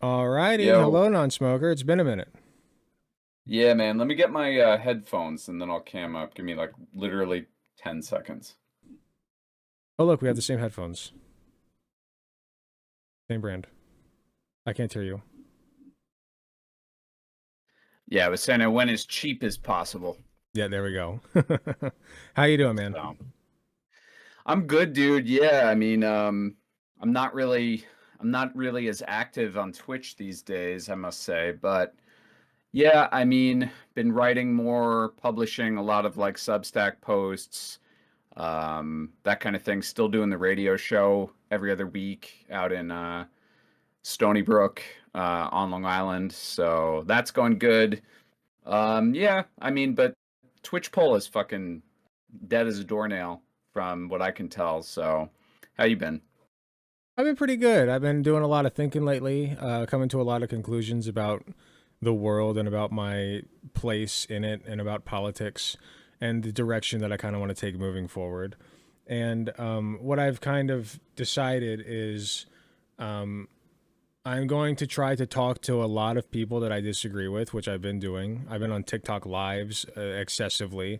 Alrighty, Yo, hello non-smoker. It's been a minute. yeah, man. Let me get my headphones and then I'll cam up. Give me like literally 10 seconds. Oh look, we have the same headphones, same brand. I can't hear you. Yeah, I was saying I went as cheap as possible. Yeah, there we go. How you doing, man? So I'm good, dude. Yeah, I'm not really I'm not really as active on Twitch these days, I must say. But yeah, been writing more, publishing a lot of like Substack posts, that kind of thing. Still doing the radio show every other week out in Stony Brook, on Long Island. So that's going good. Yeah, but Twitch poll is fucking dead as a doornail from what I can tell. So, how you been? I've been pretty good. I've been doing a lot of thinking lately, coming to a lot of conclusions about the world and about my place in it and about politics and the direction that I kind of want to take moving forward. And what I've kind of decided is um, I'm going to try to talk to a lot of people that I disagree with, which I've been doing. I've been on TikTok lives excessively,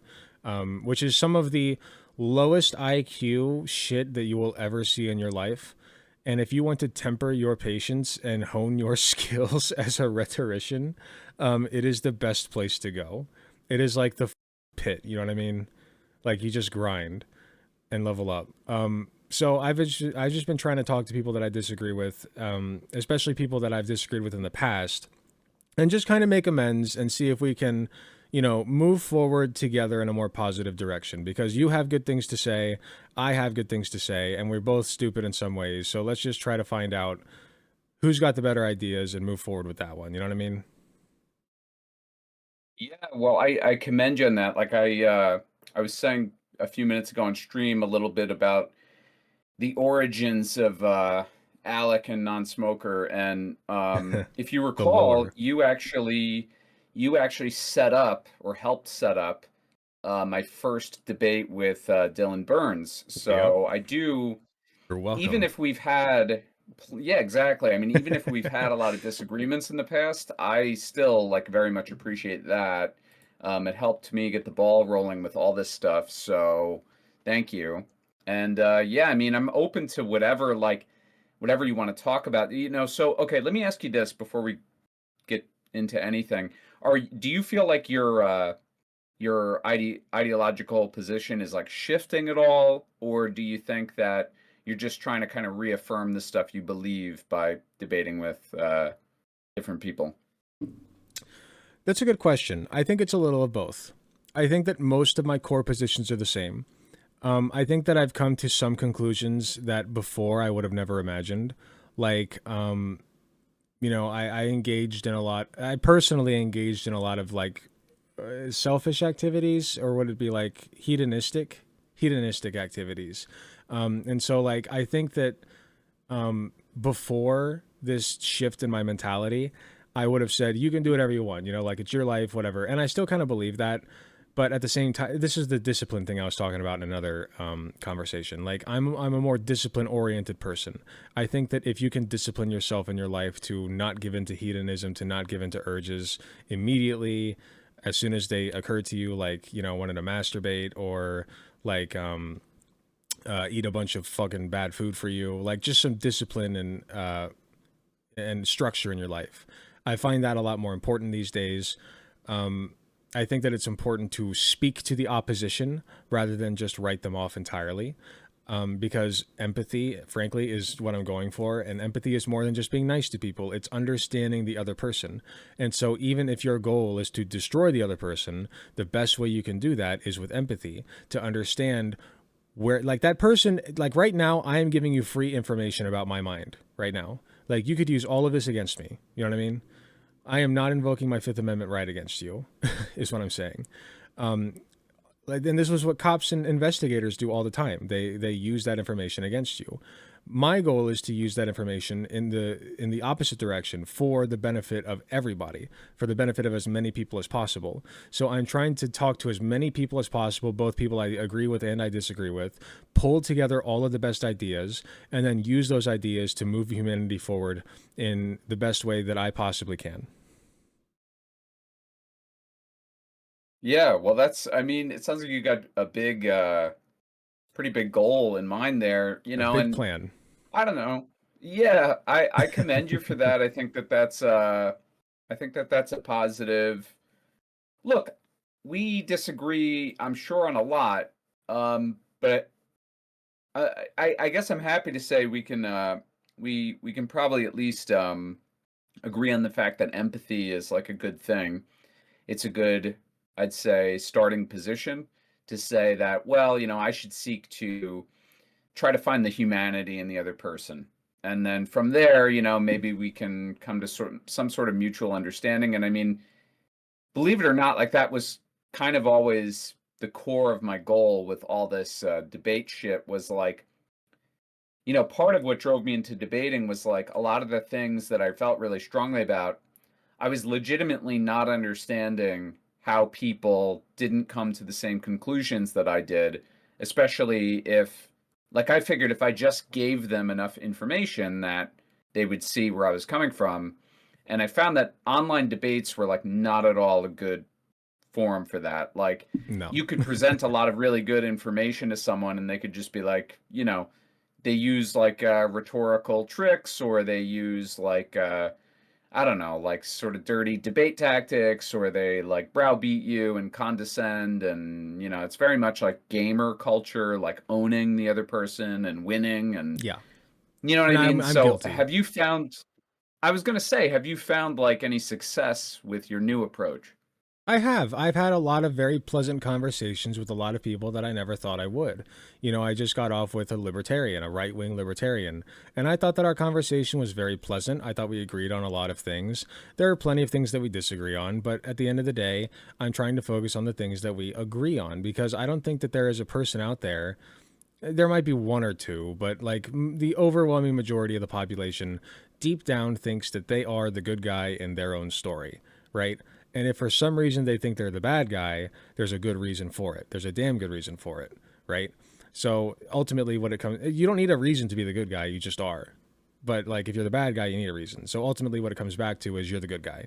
which is some of the lowest IQ shit that you will ever see in your life. And if you want to temper your patience and hone your skills as a rhetorician, it is the best place to go. It is like the pit, you know what I mean? Like you just grind and level up. So I've just been trying to talk to people that I disagree with, especially people that I've disagreed with in the past, and just kind of make amends and see if we can, move forward together in a more positive direction. Because you have good things to say, I have good things to say, and we're both stupid in some ways. So let's just try to find out who's got the better ideas and move forward with that one. You know what I mean? Yeah, well, I commend you on that. I was saying a few minutes ago on stream a little bit about the origins of Alec and Nonsm0ker, and if you The recall, lore. you actually set up or helped set up my first debate with Dylan Burns. Yep. So I do, You're even welcome. if we've had, yeah, exactly. Even if we've had a lot of disagreements in the past, I still like very much appreciate that. It helped me get the ball rolling with all this stuff. So thank you. And yeah, I'm open to whatever you want to talk about. So okay, let me ask you this before we get into anything. Do you feel like your ideological position is like shifting at all, or do you think that you're just trying to kind of reaffirm the stuff you believe by debating with different people? That's a good question. I think it's a little of both. I think that most of my core positions are the same. I think that I've come to some conclusions that before I would have never imagined. Like, I engaged in a lot. I personally engaged in a lot of like selfish activities, or would it be like hedonistic activities? And so, like, I think that before this shift in my mentality, I would have said, you can do whatever you want, like it's your life, whatever. And I still kind of believe that. But at the same time, this is the discipline thing I was talking about in another conversation. Like I'm a more discipline oriented person. I think that if you can discipline yourself in your life to not give in to hedonism, to not give in to urges immediately, as soon as they occur to you, like wanting to masturbate or like eat a bunch of fucking bad food for you, like just some discipline and structure in your life. I find that a lot more important these days. I think that it's important to speak to the opposition rather than just write them off entirely. Because empathy, frankly, is what I'm going for. And empathy is more than just being nice to people, it's understanding the other person. And so, even if your goal is to destroy the other person, the best way you can do that is with empathy to understand where, like, that person, like, right now, I am giving you free information about my mind right now. Like, you could use all of this against me. You know what I mean? I am not invoking my Fifth Amendment right against you, is what I'm saying. Like, and this was what cops and investigators do all the time. They use that information against you. My goal is to use that information in the opposite direction for the benefit of everybody, for the benefit of as many people as possible. So I'm trying to talk to as many people as possible, both people I agree with and I disagree with, pull together all of the best ideas, and then use those ideas to move humanity forward in the best way that I possibly can. Yeah, well, I mean, it sounds like you got a big, pretty big goal in mind there, A big and plan. I don't know. Yeah, I commend you for that. I think that that's a positive. Look, we disagree, I'm sure, on a lot, but I guess I'm happy to say we can probably at least agree on the fact that empathy is like a good thing. It's a good, I'd say, starting position to say that, well, I should seek to try to find the humanity in the other person. And then from there, maybe we can come to some sort of mutual understanding. And I mean, believe it or not, like that was kind of always the core of my goal with all this debate shit was like, part of what drove me into debating was like a lot of the things that I felt really strongly about. I was legitimately not understanding how people didn't come to the same conclusions that I did, especially if, like, I figured if I just gave them enough information that they would see where I was coming from. And I found that online debates were like not at all a good forum for that. Like, No. you could present a lot of really good information to someone and they could just be like, they use like rhetorical tricks or they use like I don't know, like sort of dirty debate tactics, or they like browbeat you and condescend. And, it's very much like gamer culture, like owning the other person and winning. And Yeah. you know what I And mean? I'm So guilty. I was going to say, have you found like any success with your new approach? I have. I've had a lot of very pleasant conversations with a lot of people that I never thought I would. I just got off with a libertarian, a right wing libertarian, and I thought that our conversation was very pleasant. I thought we agreed on a lot of things. There are plenty of things that we disagree on, but at the end of the day, I'm trying to focus on the things that we agree on because I don't think that there is a person out there. There might be one or two, but like the overwhelming majority of the population deep down thinks that they are the good guy in their own story, right? And if for some reason they think they're the bad guy, there's a good reason for it. There's a damn good reason for it, right? So ultimately, what it comes, you don't need a reason to be the good guy, you just are. But like if you're the bad guy, you need a reason. So ultimately, what it comes back to is you're the good guy.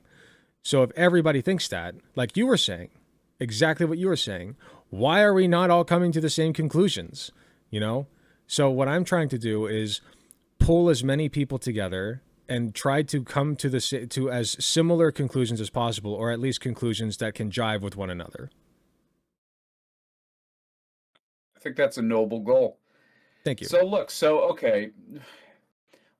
So if everybody thinks that, like you were saying, exactly what you were saying, why are we not all coming to the same conclusions? You know? So what I'm trying to do is pull as many people together and try to come to to as similar conclusions as possible, or at least conclusions that can jive with one another. I think that's a noble goal. Thank you. So look, so okay,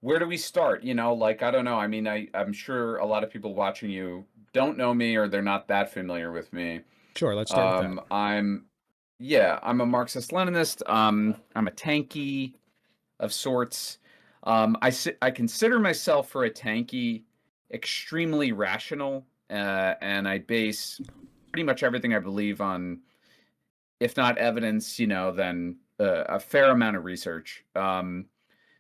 where do we start? Like, I don't know. I mean, I'm sure a lot of people watching you don't know me or they're not that familiar with me. Sure, let's start with that. I'm Yeah, I'm a Marxist Leninist. I'm a tanky of sorts. I consider myself for a tanky extremely rational, and I base pretty much everything I believe on, if not evidence, then a fair amount of research.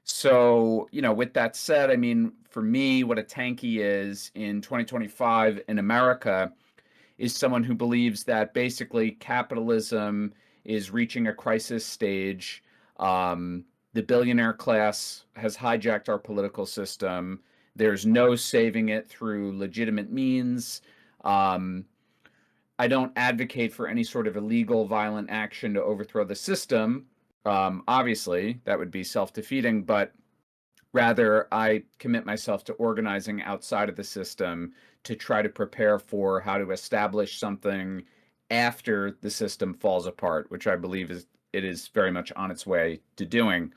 So, with that said, I mean, for me, what a tanky is in 2025 in America is someone who believes that basically capitalism is reaching a crisis stage. The billionaire class has hijacked our political system. There's no saving it through legitimate means. Um, I don't advocate for any sort of illegal, violent action to overthrow the system. Obviously, that would be self defeating, but rather, I commit myself to organizing outside of the system to try to prepare for how to establish something after the system falls apart, which I believe it is very much on its way to doing.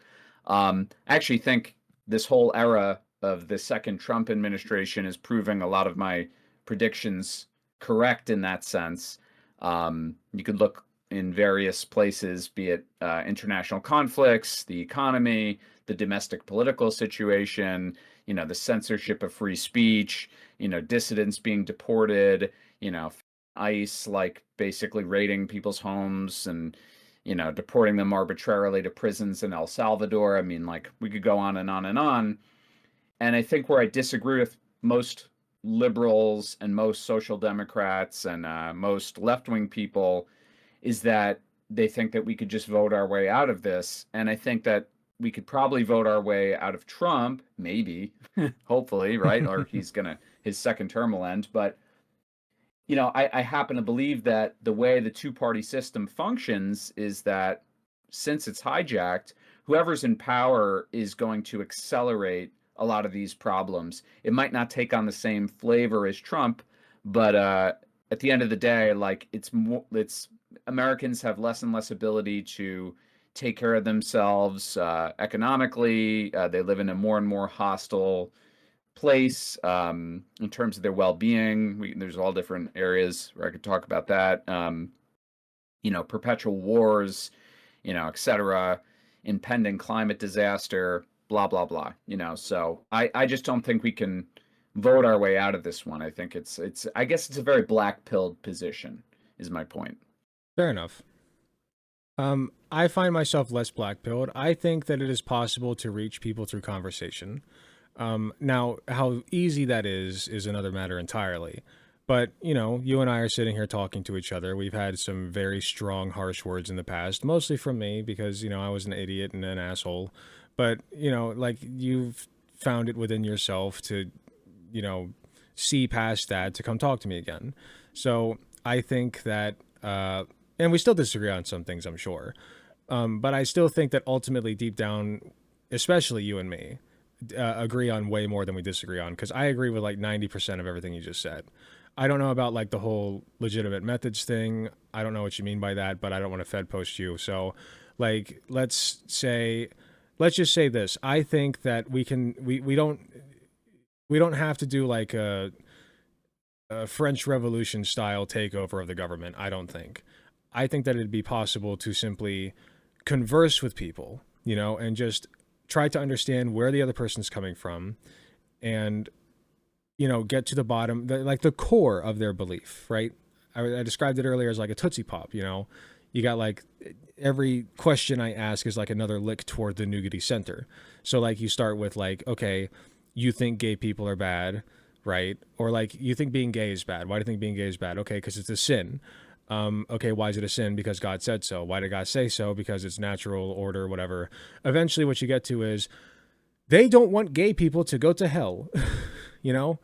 I actually think this whole era of the second Trump administration is proving a lot of my predictions correct in that sense. You could look in various places, be it international conflicts, the economy, the domestic political situation, the censorship of free speech, dissidents being deported, ICE, like basically raiding people's homes and, deporting them arbitrarily to prisons in El Salvador. I mean, like we could go on and on and on. And I think where I disagree with most liberals and most social democrats and most left wing people is that they think that we could just vote our way out of this. And I think that we could probably vote our way out of Trump, maybe, hopefully, right? Or his second term will end. But, I happen to believe that the way the two-party system functions is that since it's hijacked, whoever's in power is going to accelerate a lot of these problems. It might not take on the same flavor as Trump, but at the end of the day, like it's Americans have less and less ability to take care of themselves economically. They live in a more and more hostile place in terms of their well-being. There's all different areas where I could talk about that. Perpetual wars, etc., impending climate disaster, blah blah blah. So I just don't think we can vote our way out of this one. I think it's I guess it's a very black-pilled position, is my point. Fair enough. I find myself less black-pilled. I think that it is possible to reach people through conversation. Now, how easy that is another matter entirely. But, you and I are sitting here talking to each other. We've had some very strong, harsh words in the past, mostly from me because, I was an idiot and an asshole. But, like you've found it within yourself to, you know, see past that to come talk to me again. So I think that, and we still disagree on some things, I'm sure. But I still think that ultimately, deep down, especially you and me, agree on way more than we disagree on because I agree with like 90% of everything you just said. I don't know about like the whole legitimate methods thing. I don't know what you mean by that, but I don't want to Fed post you. So, like, let's just say this. I think that we don't have to do like a French Revolution style takeover of the government. I don't think. I think that it'd be possible to simply converse with people, and just try to understand where the other person's coming from and get to the bottom, like the core of their belief, right? I described it earlier as like a Tootsie Pop. You got like every question I ask is like another lick toward the nougaty center. So like you start with like, okay, you think gay people are bad, right? Or like you think being gay is bad. Why do you think being gay is bad? Okay, because it's a sin. Okay, why is it a sin? Because God said so. Why did God say so? Because it's natural order, whatever. Eventually, what you get to is they don't want gay people to go to hell. you know,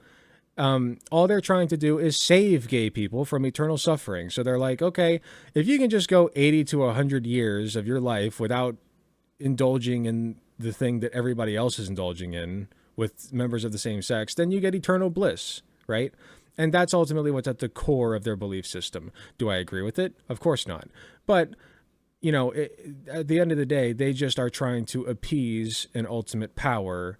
all they're trying to do is save gay people from eternal suffering. So they're like, okay, if you can just go 80 to 100 years of your life without indulging in the thing that everybody else is indulging in with members of the same sex, then you get eternal bliss, right? And that's ultimately what's at the core of their belief system. Do I agree with it? Of course not. But, at the end of the day, they just are trying to appease an ultimate power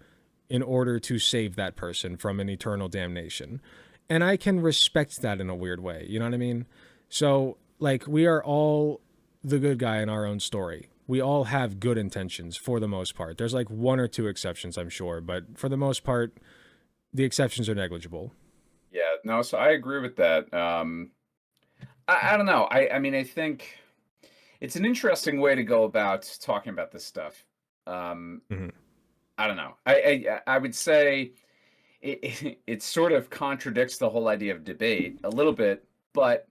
in order to save that person from an eternal damnation. And I can respect that in a weird way. You know what I mean? So, like, we are all the good guy in our own story. We all have good intentions for the most part. There's like one or two exceptions, I'm sure, but for the most part, the exceptions are negligible. Yeah, no, so I agree with that. I don't know. I mean, I think it's an interesting way to go about talking about this stuff. Um, Hmm. I don't know. I would say it sort of contradicts the whole idea of debate a little bit, but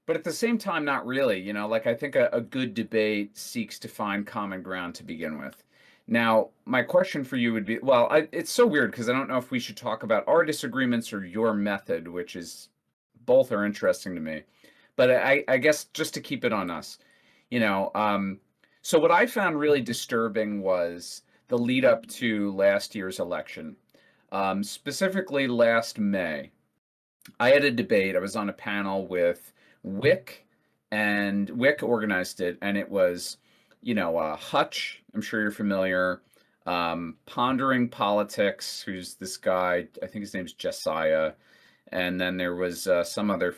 at the same time, not really. Like I think a good debate seeks to find common ground to begin with. Now, my question for you would be, well, it's so weird because I don't know if we should talk about our disagreements or your method, which is both are interesting to me. But I guess just to keep it on us, you know, um, so what I found really disturbing was the lead up to last year's election, specifically last May. I had a debate. I was on a panel with Wick, and Wick organized it, and it was, Hutch. I'm sure you're familiar. Pondering Politics, who's this guy. I think his name's Josiah, and then there was some other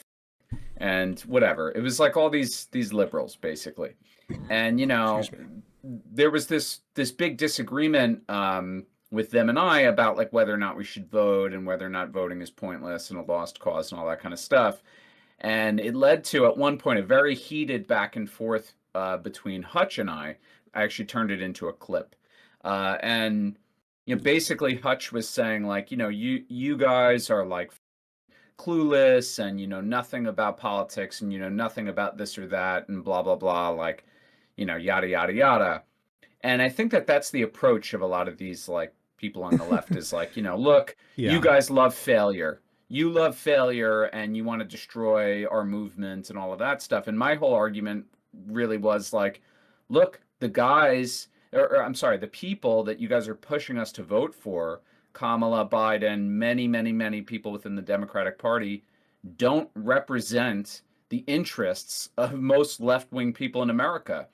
and whatever. It was like all these liberals basically, and Excuse me. there was this big disagreement with them and I about like whether or not we should vote and whether or not voting is pointless and a lost cause and all that kind of stuff. And it led to, at one point, a very heated back and forth between Hutch and I. I actually turned it into a clip. And basically Hutch was saying, like, you guys are like clueless, and you know nothing about politics, and you know nothing about this or that, and blah blah blah, like, yada yada yada. And I think that that's the approach of a lot of these, like, people on the left, is like, look, you Yeah. guys love failure. You love failure, and you want to destroy our movement and all of that stuff. And my whole argument really was like, look, the guys, or I'm sorry, the people that you guys are pushing us to vote for, Kamala, Biden, many, many, many people within the Democratic Party, don't represent the interests of most left wing people in America.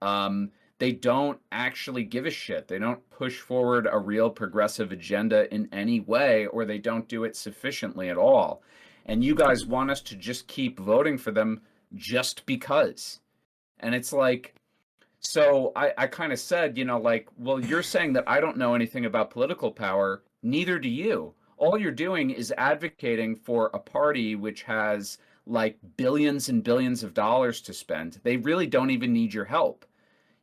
Um, they don't actually give a shit. They don't push forward a real progressive agenda in any way, or they don't do it sufficiently at all. And you guys want us to just keep voting for them just because. And it's like, so I kind of said, like, well, you're saying that I don't know anything about political power. Neither do you. All you're doing is advocating for a party which has like billions and billions of dollars to spend. They really don't even need your help.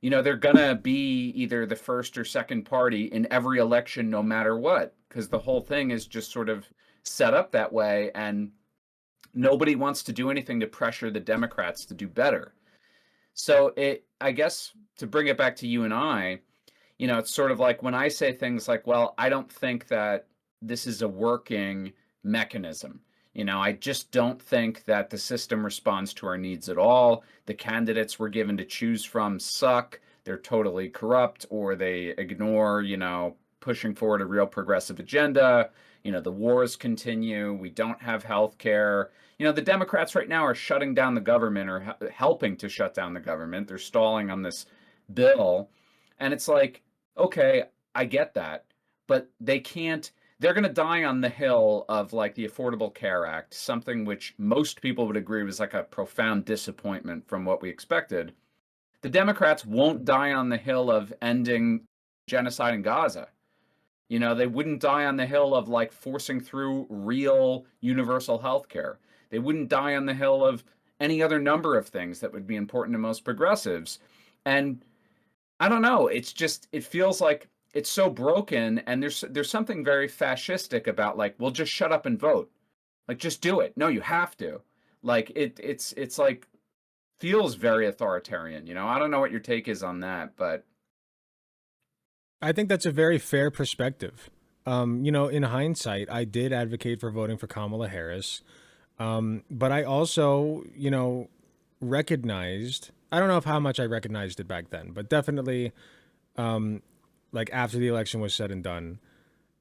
They're gonna be either the first or second party in every election, no matter what, because the whole thing is just sort of set up that way, and nobody wants to do anything to pressure the Democrats to do better. So I guess, to bring it back to you and I, it's sort of like when I say things like, well, I don't think that this is a working mechanism. I just don't think that the system responds to our needs at all. The candidates we're given to choose from suck. They're totally corrupt, or they ignore, pushing forward a real progressive agenda. The wars continue. We don't have health care. The Democrats right now are shutting down the government, or helping to shut down the government. They're stalling on this bill. And it's like, okay, I get that, but they can't. They're going to die on the hill of, like, the Affordable Care Act, something which most people would agree was like a profound disappointment from what we expected. The Democrats won't die on the hill of ending genocide in Gaza. They wouldn't die on the hill of, like, forcing through real universal health care. They wouldn't die on the hill of any other number of things that would be important to most progressives. And I don't know. It's just, it feels like it's so broken, and there's something very fascistic about, like, well, just shut up and vote. Like, just do it. No, you have to. Like, it's like, feels very authoritarian. I don't know what your take is on that, but I think that's a very fair perspective. In hindsight, I did advocate for voting for Kamala Harris. But I also, recognized, I don't know if how much I recognized it back then, but definitely, like, after the election was said and done,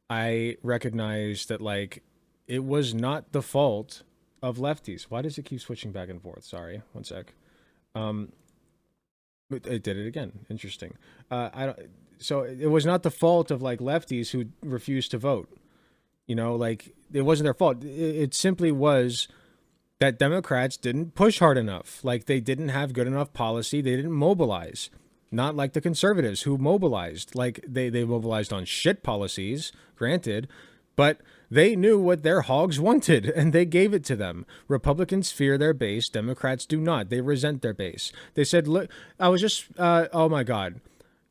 I recognized that, like, it was not the fault of lefties. Why does it keep switching back and forth? Sorry, one sec. Um, it did it again. Interesting. I don't. So it was not the fault of, like, lefties who refused to vote. Like, it wasn't their fault. It simply was that Democrats didn't push hard enough. Like, they didn't have good enough policy. They didn't mobilize. Not like the conservatives, who mobilized. Like, they mobilized on shit policies, granted, but they knew what their hogs wanted, and they gave it to them. Republicans fear their base. Democrats do not. They resent their base. They said, look, I was just, oh my God.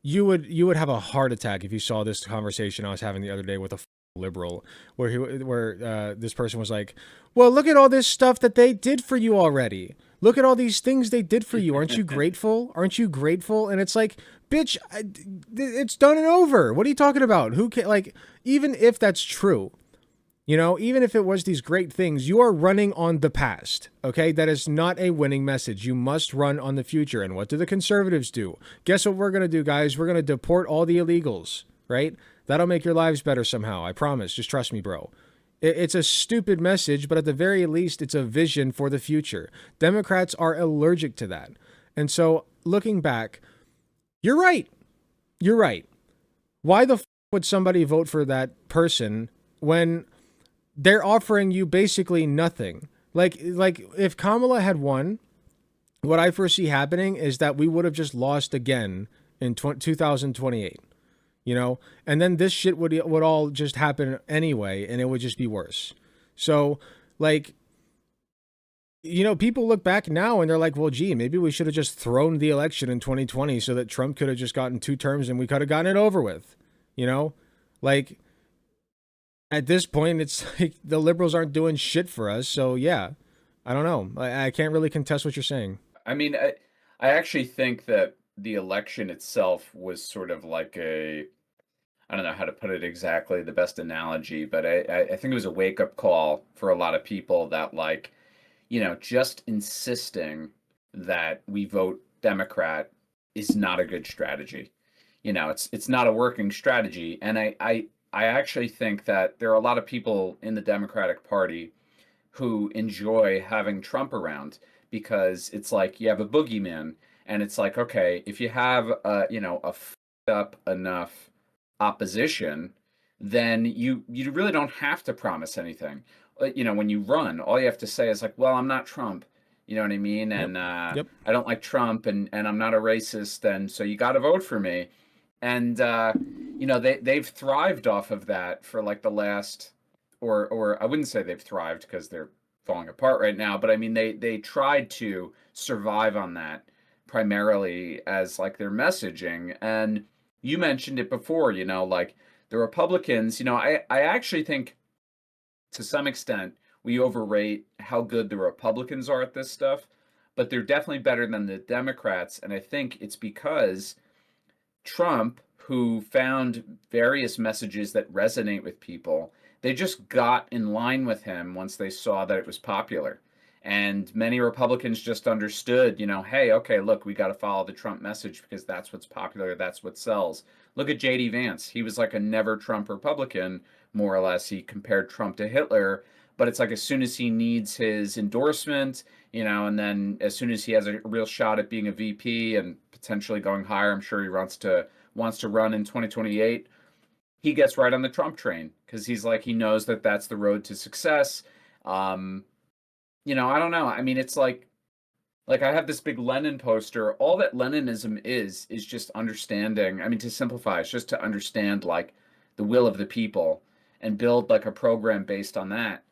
You would have a heart attack if you saw this conversation I was having the other day with a liberal, where this person was like, well, look at all this stuff that they did for you already. Look at all these things they did for you. Aren't you grateful? Aren't you grateful? And it's like, bitch, it's done and over. What are you talking about? Who can, like, even if that's true, even if it was these great things, you are running on the past. Okay, that is not a winning message. You must run on the future. And what do the conservatives do? Guess what we're gonna do, guys? We're gonna deport all the illegals, right? That'll make your lives better somehow. I promise. Just trust me, bro. It's a stupid message, but at the very least, it's a vision for the future. Democrats are allergic to that. And so, looking back, you're right. You're right. Why the would somebody vote for that person when they're offering you basically nothing? Like if Kamala had won, what I foresee happening is that we would have just lost again in 2028. And then this shit would all just happen anyway, and it would just be worse. So, like, People look back now and they're like, well, gee, maybe we should have just thrown the election in 2020 so that Trump could have just gotten 2 terms and we could have gotten it over with. You know, like at this point, it's like the liberals aren't doing shit for us. So yeah, I don't know. I can't really contest what you're saying. I mean, I actually think that the election itself was sort of like I don't know how to put it exactly, the best analogy, but I think it was a wake-up call for a lot of people that like, just insisting that we vote Democrat is not a good strategy. It's not a working strategy. And I actually think that there are a lot of people in the Democratic Party who enjoy having Trump around because it's like you have a boogeyman, and it's like, okay, if you have a up enough opposition, then you really don't have to promise anything. When you run, all you have to say is like, well, I'm not Trump. You know what I mean? Yep. And Yep. I don't like Trump, and I'm not a racist, and so you got to vote for me. And they've thrived off of that for like the last, or I wouldn't say they've thrived because they're falling apart right now, but I mean they tried to survive on that primarily as like their messaging. And you mentioned it before, like the Republicans, I actually think to some extent we overrate how good the Republicans are at this stuff, but they're definitely better than the Democrats. And I think it's because Trump, who found various messages that resonate with people, they just got in line with him once they saw that it was popular. And many Republicans just understood, hey, okay, look, we got to follow the Trump message because that's what's popular, that's what sells. Look at J.D. Vance. He was like a never Trump Republican, more or less. He compared Trump to Hitler, but it's like as soon as he needs his endorsement, and then as soon as he has a real shot at being a VP and potentially going higher, I'm sure he wants to run in 2028. He gets right on the Trump train because he's like he knows that that's the road to success. Um, I don't know. I mean, it's like I have this big Lenin poster. All that Leninism is just understanding. I mean, to simplify, it's just to understand like the will of the people and build like a program based on that.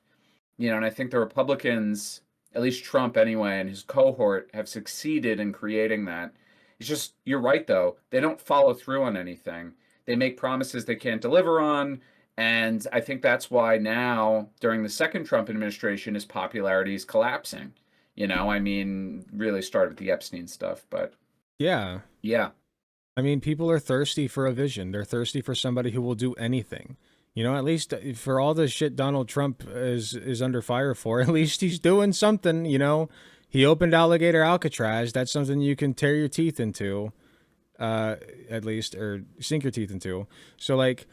And I think the Republicans, at least Trump anyway, and his cohort have succeeded in creating that. It's just, you're right though, they don't follow through on anything. They make promises they can't deliver on. And I think that's why now, during the second Trump administration, his popularity is collapsing. I mean, really started with the Epstein stuff, but Yeah. yeah, I mean, people are thirsty for a vision. They're thirsty for somebody who will do anything. At least for all the shit Donald Trump is under fire for, at least he's doing something. He opened Alligator Alcatraz. That's something you can tear your teeth into, at least, or sink your teeth into. So like,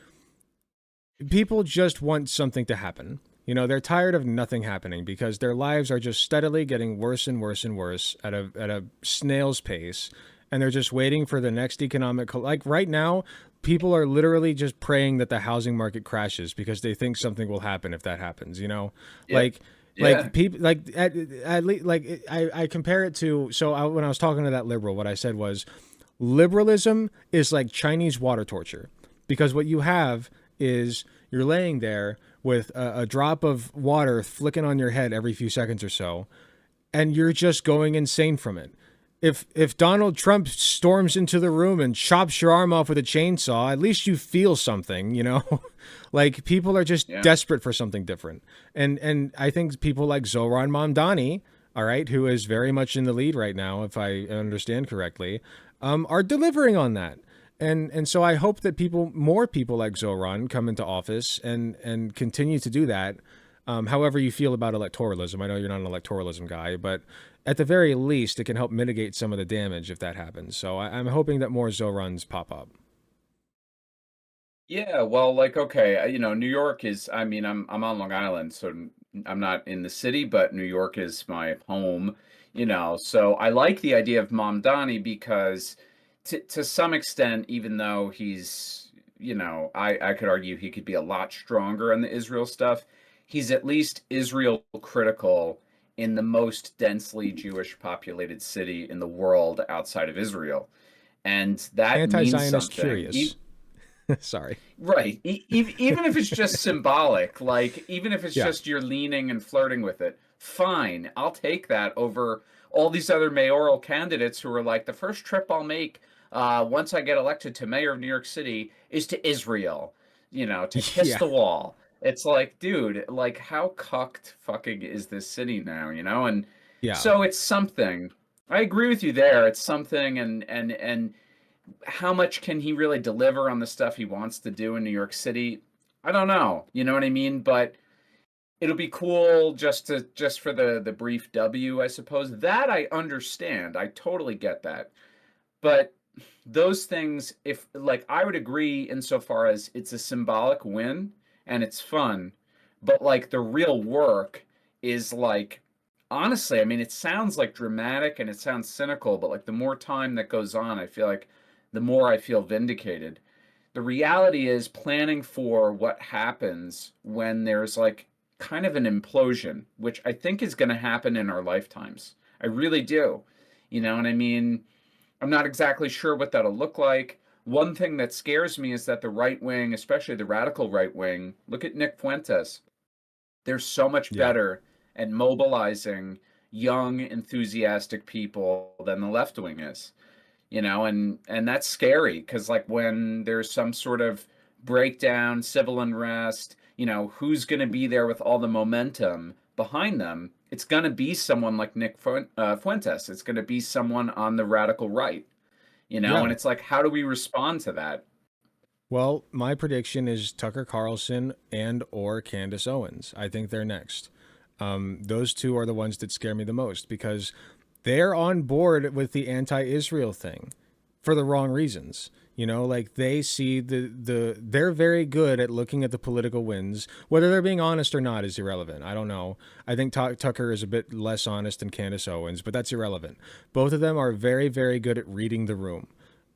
people just want something to happen. They're tired of nothing happening because their lives are just steadily getting worse and worse and worse at a snail's pace, and they're just waiting for the next economic like right now. People are literally just praying that the housing market crashes because they think something will happen if that happens. yeah, Like yeah, people like at least like I compare it to when I was talking to that liberal, what I said was liberalism is like Chinese water torture because what you have is you're laying there with a drop of water flicking on your head every few seconds or so, and you're just going insane from it. If Donald Trump storms into the room and chops your arm off with a chainsaw, at least you feel something. Like people are just yeah. desperate for something different, and I think people like Zoran Mamdani, all right, who is very much in the lead right now, if I understand correctly, are delivering on that. And so I hope that more people like Zoran come into office and continue to do that. However you feel about electoralism, I know you're not an electoralism guy, but at the very least, it can help mitigate some of the damage if that happens. So I'm hoping that more Zorans pop up. Yeah, well, like, okay, New York is, I mean, I'm on Long Island, so I'm not in the city, but New York is my home, so I like the idea of Mamdani because to some extent, even though he's, I could argue he could be a lot stronger on the Israel stuff, he's at least Israel critical in the most densely Jewish populated city in the world outside of Israel. And that means Anti-Zionist something. curious. Sorry. Right. Even if it's just symbolic, like even if it's Yeah. just you're leaning and flirting with it, fine. I'll take that over all these other mayoral candidates who are like, the first trip I'll make once I get elected to mayor of New York City is to Israel, to kiss Yeah, the wall. It's like, dude, like how cucked fucking is this city now, And yeah, so it's something. I agree with you there. It's something, and how much can he really deliver on the stuff he wants to do in New York City? I don't know. You know what I mean? But it'll be cool just for the brief W, I suppose. That I understand. I totally get that. But those things, if like I would agree insofar as it's a symbolic win and it's fun, but like the real work is like honestly, I mean it sounds like dramatic and it sounds cynical, but like the more time that goes on, I feel like the more I feel vindicated. The reality is planning for what happens when there's like kind of an implosion, which I think is going to happen in our lifetimes. I really do. And I mean, I'm not exactly sure what that'll look like. One thing that scares me is that the right wing, especially the radical right wing, look at Nick Fuentes. They're so much yeah. better at mobilizing young, enthusiastic people than the left wing is. And that's scary because like when there's some sort of breakdown, civil unrest, who's going to be there with all the momentum behind them? It's going to be someone like Nick Fuentes. It's going to be someone on the radical right, and Yeah. it's like, how do we respond to that? Well, my prediction is Tucker Carlson and or Candace Owens. I think they're next. Those two are the ones that scare me the most because they're on board with the anti-Israel thing for the wrong reasons. Like they see they're very good at looking at the political wins. Whether they're being honest or not is irrelevant. I don't know. I think Tucker is a bit less honest than Candace Owens, but that's irrelevant. Both of them are very, very good at reading the room.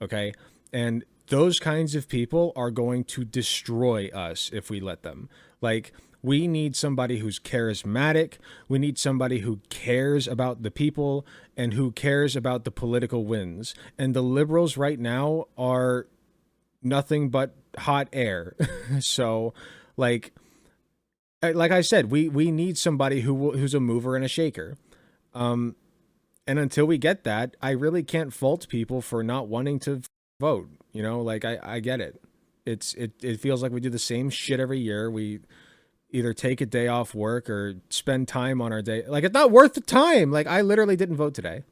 Okay. And those kinds of people are going to destroy us if we let them. Like, we need somebody who's charismatic. We need somebody who cares about the people and who cares about the political wins. And the liberals right now are nothing but hot air. So, like, like I said, we need somebody who's a mover and a shaker. Um, and until we get that, I really can't fault people for not wanting to vote. Like I get it. It feels like we do the same shit every year. We either take a day off work or spend time on our day. Like it's not worth the time. Like I literally didn't vote today.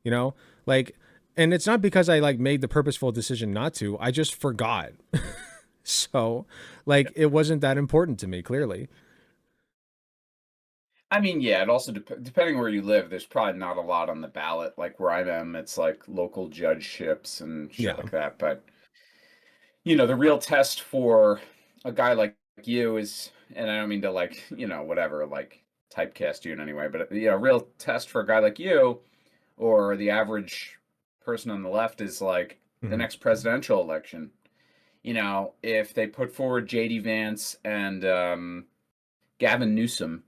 You know, like, and it's not because I like made the purposeful decision not to. I just forgot. So, like, it wasn't that important to me. Clearly, I mean, yeah, it also depending where you live, there's probably not a lot on the ballot. Like where I am, it's like local judgeships and shit yeah. like that. But the real test for a guy like you is, and I don't mean to like, whatever, like typecast you in any way, but real test for a guy like you or the average person on the left is like the Hmm. next presidential election. If they put forward JD Vance and Gavin Newsom,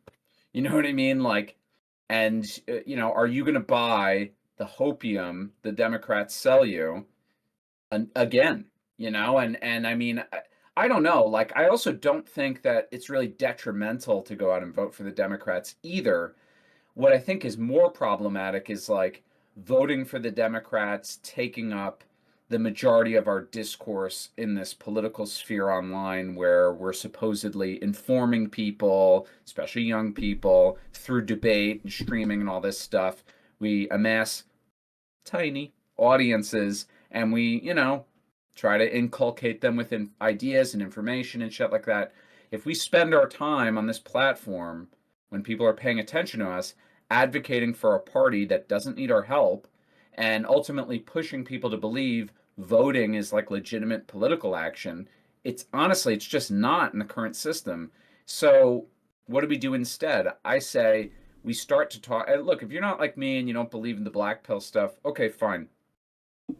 you know what I mean? Like, and are you going to buy the hopium the Democrats sell you again? And I mean, I don't know. Like, I also don't think that it's really detrimental to go out and vote for the Democrats either. What I think is more problematic is like voting for the Democrats taking up the majority of our discourse in this political sphere online where we're supposedly informing people, especially young people, through debate and streaming and all this stuff. We amass tiny audiences and we, try to inculcate them with ideas and information and shit like that. If we spend our time on this platform when people are paying attention to us, advocating for a party that doesn't need our help, and ultimately pushing people to believe voting is like legitimate political action, it's honestly, it's just not in the current system. So, what do we do instead? I say we start to talk. And look, if you're not like me and you don't believe in the black pill stuff, okay, fine.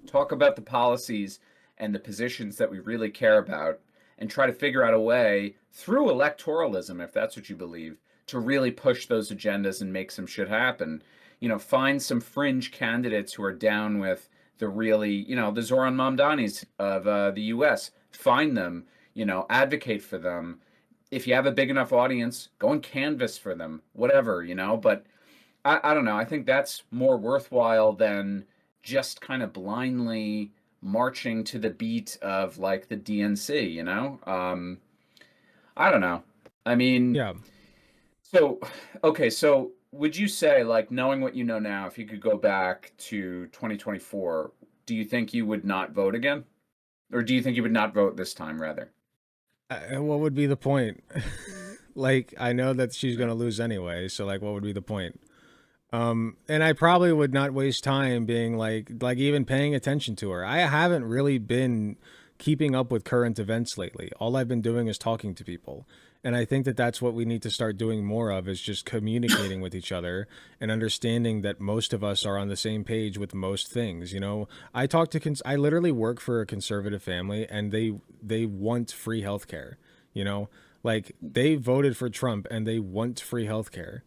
Talk about the policies and the positions that we really care about and try to figure out a way through electoralism, if that's what you believe, to really push those agendas and make some shit happen. Find some fringe candidates who are down with the really, the Zoran Mamdanis of the US. Find them, advocate for them. if you have a big enough audience, go and canvas for them, whatever, but I don't know. I think that's more worthwhile than just kind of blindly marching to the beat of like the DNC. I don't know. I mean, Yeah. so, okay, so would you say, like, knowing what you know now, if you could go back to 2024, do you think you would not vote again? Or do you think you would not vote this time, rather? What would be the point? Like, I know that she's going to lose anyway, so like what would be the point? And I probably would not waste time being like even paying attention to her. I haven't really been keeping up with current events lately. All I've been doing is talking to people. And I think that that's what we need to start doing more of, is just communicating with each other and understanding that most of us are on the same page with most things. I talk to I literally work for a conservative family, and they want free healthcare, you know? Like, they voted for Trump and they want free healthcare.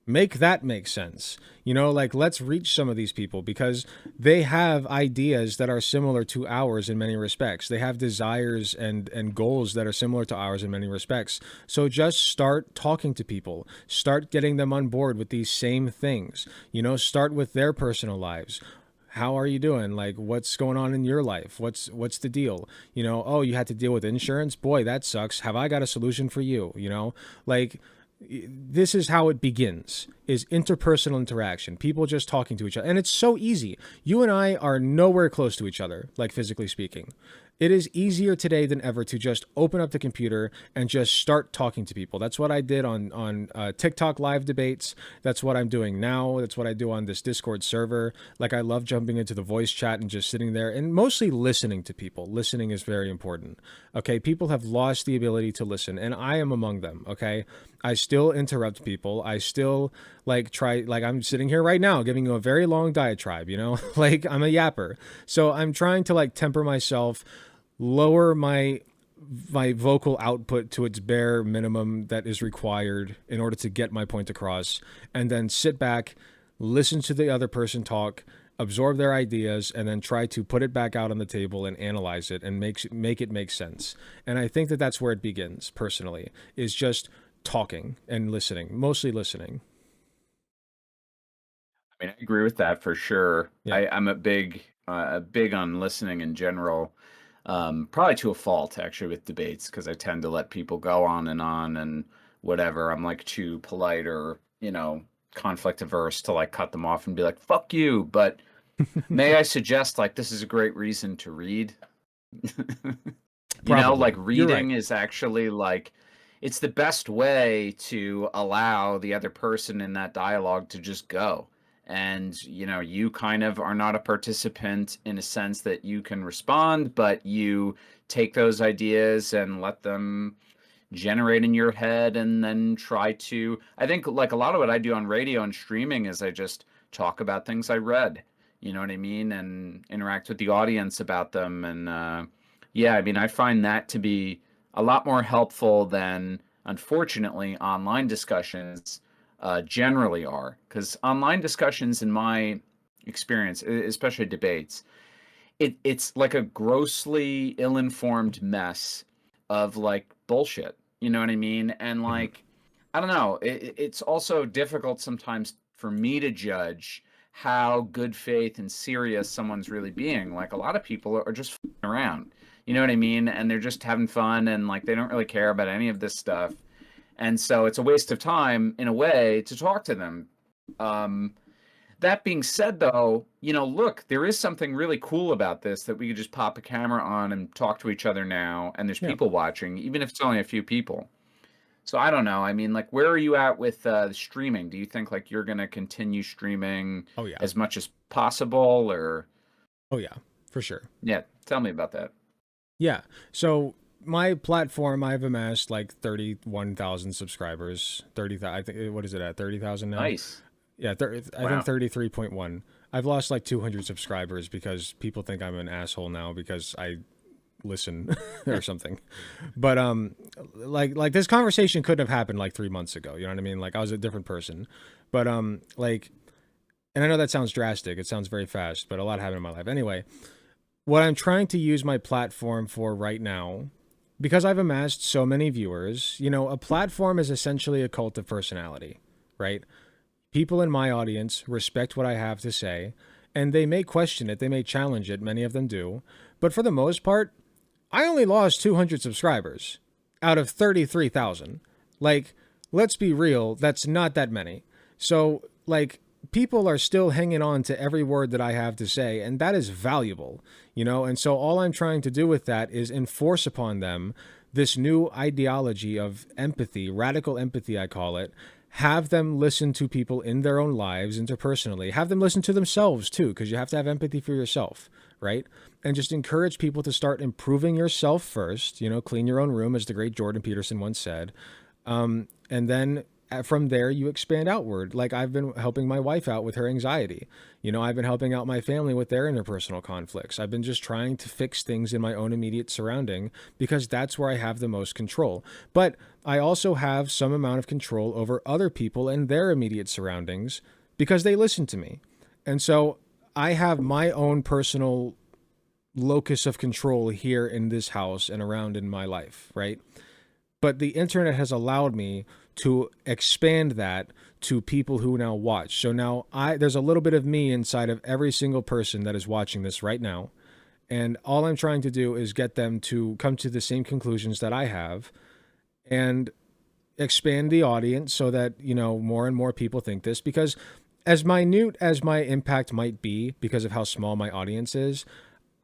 Make that make sense. Like, let's reach some of these people, because they have ideas that are similar to ours in many respects. They have desires and goals that are similar to ours in many respects. So just start talking to people, start getting them on board with these same things. Start with their personal lives. How are you doing? Like, what's going on in your life? What's the deal? Oh, you had to deal with insurance? Boy, that sucks. Have I got a solution for you? Like, this is how it begins, is interpersonal interaction, people just talking to each other. And it's so easy. You and I are nowhere close to each other, like, physically speaking. It is easier today than ever to just open up the computer and just start talking to people. That's what I did on TikTok live debates. That's what I'm doing now. That's what I do on this Discord server. Like, I love jumping into the voice chat and just sitting there and mostly listening to people. Listening is very important. Okay, people have lost the ability to listen, and I am among them. Okay, I still interrupt people. I still like I'm sitting here right now giving you a very long diatribe, like, I'm a yapper. So I'm trying to like temper myself, lower my vocal output to its bare minimum that is required in order to get my point across, and then sit back, listen to the other person talk, absorb their ideas, and then try to put it back out on the table and analyze it and make it make sense. And I think that that's where it begins, personally, is just talking and listening, mostly listening. I mean, I agree with that for sure. Yeah. I'm a big on listening in general. Probably to a fault, actually, with debates, because I tend to let people go on and whatever. I'm like too polite or, conflict averse to like cut them off and be like, fuck you. But may I suggest, like, this is a great reason to read? Like, Probably. You're right. reading is actually like, it's the best way to allow the other person in that dialogue to just go. And, you kind of are not a participant in a sense that you can respond, but you take those ideas and let them generate in your head, and then try to, I think, like, a lot of what I do on radio and streaming is I just talk about things I read, you know what I mean, and interact with the audience about them. And yeah, I mean, I find that to be a lot more helpful than, unfortunately, online discussions generally are, because online discussions, in my experience, especially debates, it's like a grossly ill-informed mess of like bullshit. You know what I mean? And Mhm. like, I don't know. It's also difficult sometimes for me to judge how good faith and serious someone's really being. Like, a lot of people are just f***ing around. You know what I mean? And they're just having fun, and like they don't really care about any of this stuff. And so it's a waste of time in a way to talk to them. Um, that being said, though, look, there is something really cool about this, that we could just pop a camera on and talk to each other now, and there's Yeah. people watching, even if it's only a few people. So I don't know. I mean, like, where are you at with streaming? Do you think like you're gonna continue streaming Oh yeah. as much as possible, or Oh yeah, for sure. yeah? Tell me about that. Yeah. So my platform, I've amassed like 31,000 subscribers. 30,000. I think, what is it at? 30,000 now? Nice. Yeah, I think Wow. 33.1. I've lost like 200 subscribers because people think I'm an asshole now because I listen or something. But like this conversation couldn't have happened like 3 months ago, you know what I mean? Like, I was a different person. But like, and I know that sounds drastic. It sounds very fast, but a lot happened in my life. Anyway, what I'm trying to use my platform for right now, because I've amassed so many viewers, a platform is essentially a cult of personality, right? People in my audience respect what I have to say, and they may question it, they may challenge it, many of them do. But for the most part, I only lost 200 subscribers out of 33,000. Like, let's be real, that's not that many. So, like, people are still hanging on to every word that I have to say, and that is valuable, And so, all I'm trying to do with that is enforce upon them this new ideology of empathy, radical empathy, I call it. Have them listen to people in their own lives, interpersonally. Have them listen to themselves too, because you have to have empathy for yourself, right? And just encourage people to start improving yourself first. Clean your own room, as the great Jordan Peterson once said. And then from there, you expand outward. Like I've been helping my wife out with her anxiety. I've been helping out my family with their interpersonal conflicts. I've been just trying to fix things in my own immediate surrounding because that's where I have the most control. But I also have some amount of control over other people and their immediate surroundings because they listen to me. And so I have my own personal locus of control here in this house and around in my life, right? But the internet has allowed me to expand that to people who now watch. So now there's a little bit of me inside of every single person that is watching this right now. And all I'm trying to do is get them to come to the same conclusions that I have and expand the audience so that, more and more people think this, because as minute as my impact might be because of how small my audience is,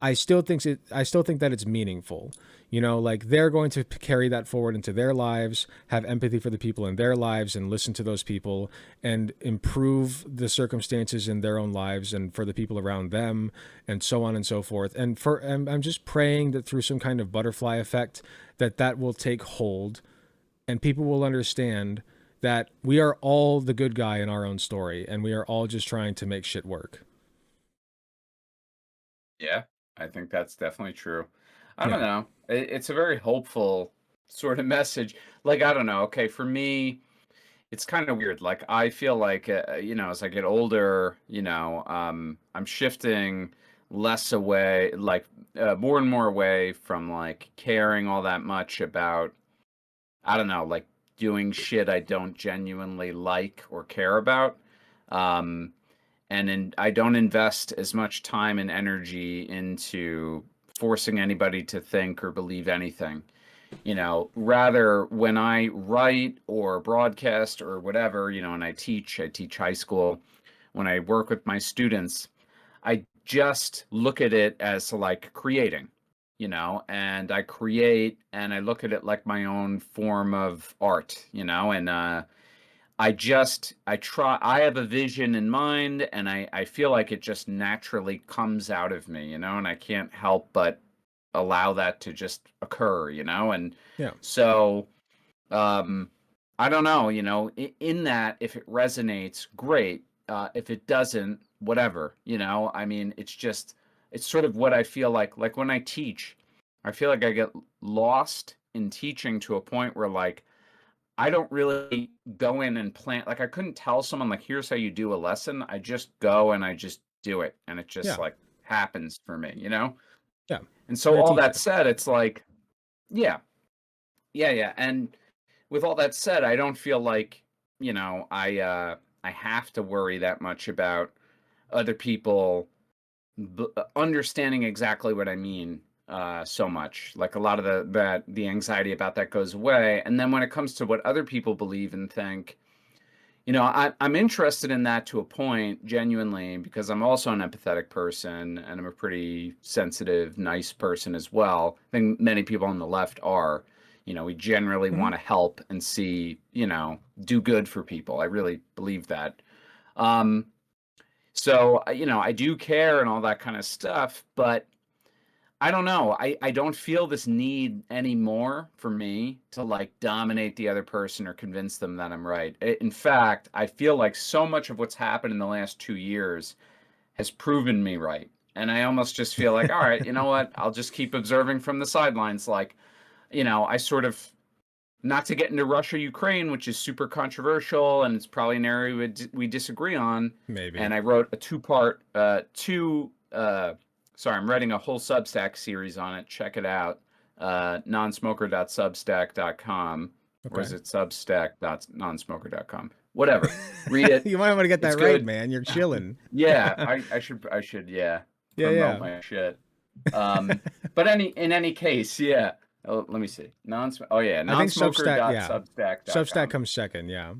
I still think that it's meaningful. Like they're going to carry that forward into their lives, have empathy for the people in their lives and listen to those people and improve the circumstances in their own lives and for the people around them and so on and so forth. And I'm just praying that through some kind of butterfly effect that will take hold and people will understand that we are all the good guy in our own story and we are all just trying to make shit work. Yeah, I think that's definitely true. I Yeah. don't know. It's a very hopeful sort of message. Like, I don't know. Okay, for me, it's kind of weird. Like, I feel like, as I get older, I'm shifting less away, like, more and more away from like caring all that much about, I don't know, like doing shit I don't genuinely like or care about. Um, I don't invest as much time and energy into forcing anybody to think or believe anything. Rather when I write or broadcast or whatever, and I teach high school, when I work with my students, I just look at it as like creating, and I create and I look at it like my own form of art, and I have a vision in mind and I feel like it just naturally comes out of me, and I can't help but allow that to just occur, and Yeah. so um I don't know, in that if it resonates, great. If it doesn't, whatever, I mean, it's sort of what I feel like when I teach, I feel like I get lost in teaching to a point where like I don't really go in and plan. Like I couldn't tell someone like, here's how you do a lesson. I just go and I just do it, and it just Yeah. like happens for me. Yeah. And You're so a all that teacher. said, it's like, yeah, yeah. And with all that said, I don't feel like, I have to worry that much about other people understanding exactly what I mean so much. Like a lot of the anxiety about that goes away. And then when it comes to what other people believe and think, I'm interested in that to a point, genuinely, because I'm also an empathetic person and I'm a pretty sensitive, nice person as well. I think many people on the left are. We generally Hmm. want to help and see, do good for people. I really believe that. Um, so, I do care and all that kind of stuff, but I don't know. I don't feel this need anymore for me to like dominate the other person or convince them that I'm right. In fact, I feel like so much of what's happened in the last 2 years has proven me right. And I almost just feel like, all right, you know what? I'll just keep observing from the sidelines. Like, I sort of, not to get into Russia, Ukraine, which is super controversial and it's probably an area we disagree on. Maybe. And I wrote a sorry, I'm writing a whole Substack series on it. Check it out. nonsmoker.substack.com, or Okay. is it substack.nonsmoker.com? Whatever. Read it. You might want to get It's that right, good. man. You're chilling. Yeah, I should yeah, Yeah, promote yeah. my shit. But in any case, yeah. Oh, let me see. Oh yeah, I think Substack, yeah. Substack nonsmoker.substack.com. comes second, yeah.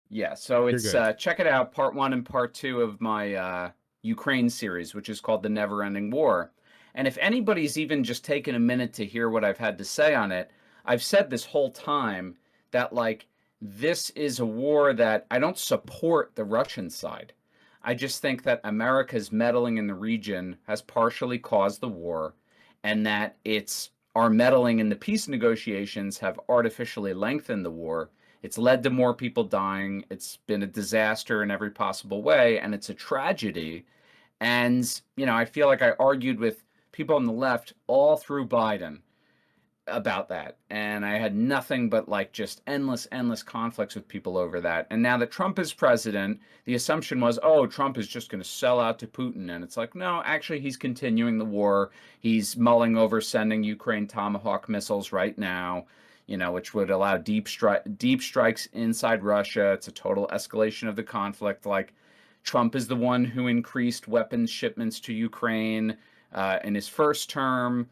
Yeah, so You're it's good. check it out, part 1 and part 2 of my Ukraine series, which is called The Never Ending War. And if anybody's even just taken a minute to hear what I've had to say on it, I've said this whole time that like this is a war that I don't support the Russian side. I just think that America's meddling in the region has partially caused the war, and that it's our meddling in the peace negotiations have artificially lengthened the war. It's led to more people dying. It's been a disaster in every possible way, and it's a tragedy. And, I feel like I argued with people on the left all through Biden about that. And I had nothing but like just endless, endless conflicts with people over that. And now that Trump is president, the assumption was, oh, Trump is just going to sell out to Putin. And it's like, no, actually, he's continuing the war. He's mulling over sending Ukraine Tomahawk missiles right now, which would allow deep strikes inside Russia. It's a total escalation of the conflict. Like, Trump is the one who increased weapons shipments to Ukraine in his first term.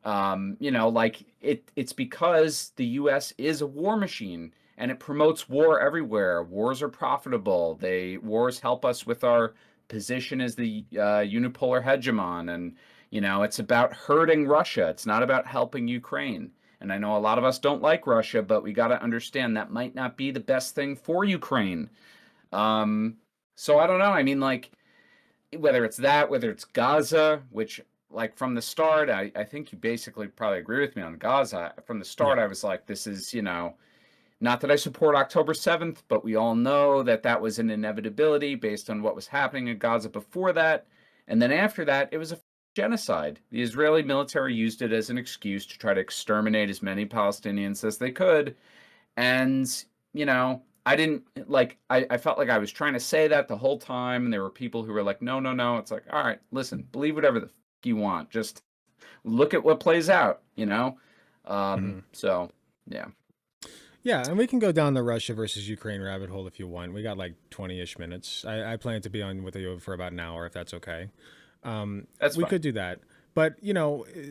Like it's because the US is a war machine and it promotes war everywhere. Wars are profitable. Wars help us with our position as the unipolar hegemon, and it's about hurting Russia. It's not about helping Ukraine. And I know a lot of us don't like Russia, but we got to understand that might not be the best thing for Ukraine. Um, so I don't know. I mean, like, whether it's Gaza, which like from the start, I think you basically probably agree with me on Gaza. From the start, Yeah. I was like, this is, not that I support October 7th, but we all know that that was an inevitability based on what was happening in Gaza before that. And then after that, it was a genocide. The Israeli military used it as an excuse to try to exterminate as many Palestinians as they could. And, I didn't like, I felt like I was trying to say that the whole time. And there were people who were like, no, no, no. It's like, all right, listen, believe whatever the you want. Just look at what plays out, Hmm. So, yeah. Yeah, and we can go down the Russia versus Ukraine rabbit hole if you want. We got like 20-ish minutes. I plan to be on with you for about an hour if that's okay. That's We fine. could do that. But,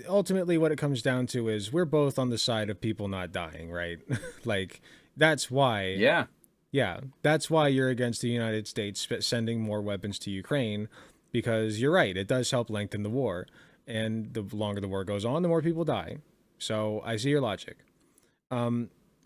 ultimately what it comes down to is we're both on the side of people not dying, right? Like, that's why, Yeah. yeah, that's why you're against the United States sending more weapons to Ukraine, because you're right, it does help lengthen the war. And the longer the war goes on, the more people die. So I see your logic.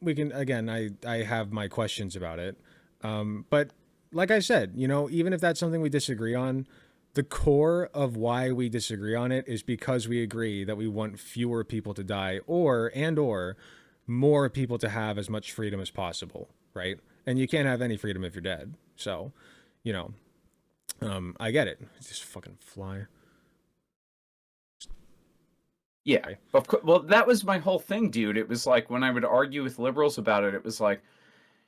We can, again, I have my questions about it. But like I said, even if that's something we disagree on, the core of why we disagree on it is because we agree that we want fewer people to die, or more people to have as much freedom as possible, right? And you can't have any freedom if you're dead. So, you know, I get it. Just fucking fly. Yeah. Well, that was my whole thing, dude. It was like when I would argue with liberals about it, it was like,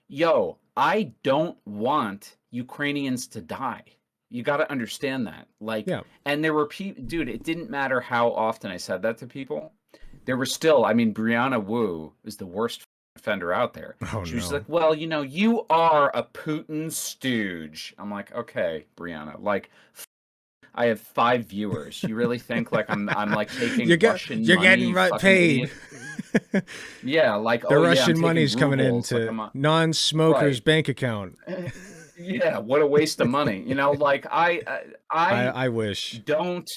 yo, I don't want Ukrainians to die. You got to understand that. Like, Yeah. and there were people, dude, it didn't matter how often I said that to people. There were still, I mean, Brianna Wu is the worst offender out there. Oh She was like, no. well, you are a Putin stooge. I'm like, okay, Brianna, like, I have 5 viewers. You really think like I'm like taking Russian You're money, getting you right fucking paid. idiot? Yeah, like, The oh yeah, I'm Russian taking money's coming rubles. Like into I'm a, non-smokers right. bank account. Yeah, what a waste of money. Like I I wish. don't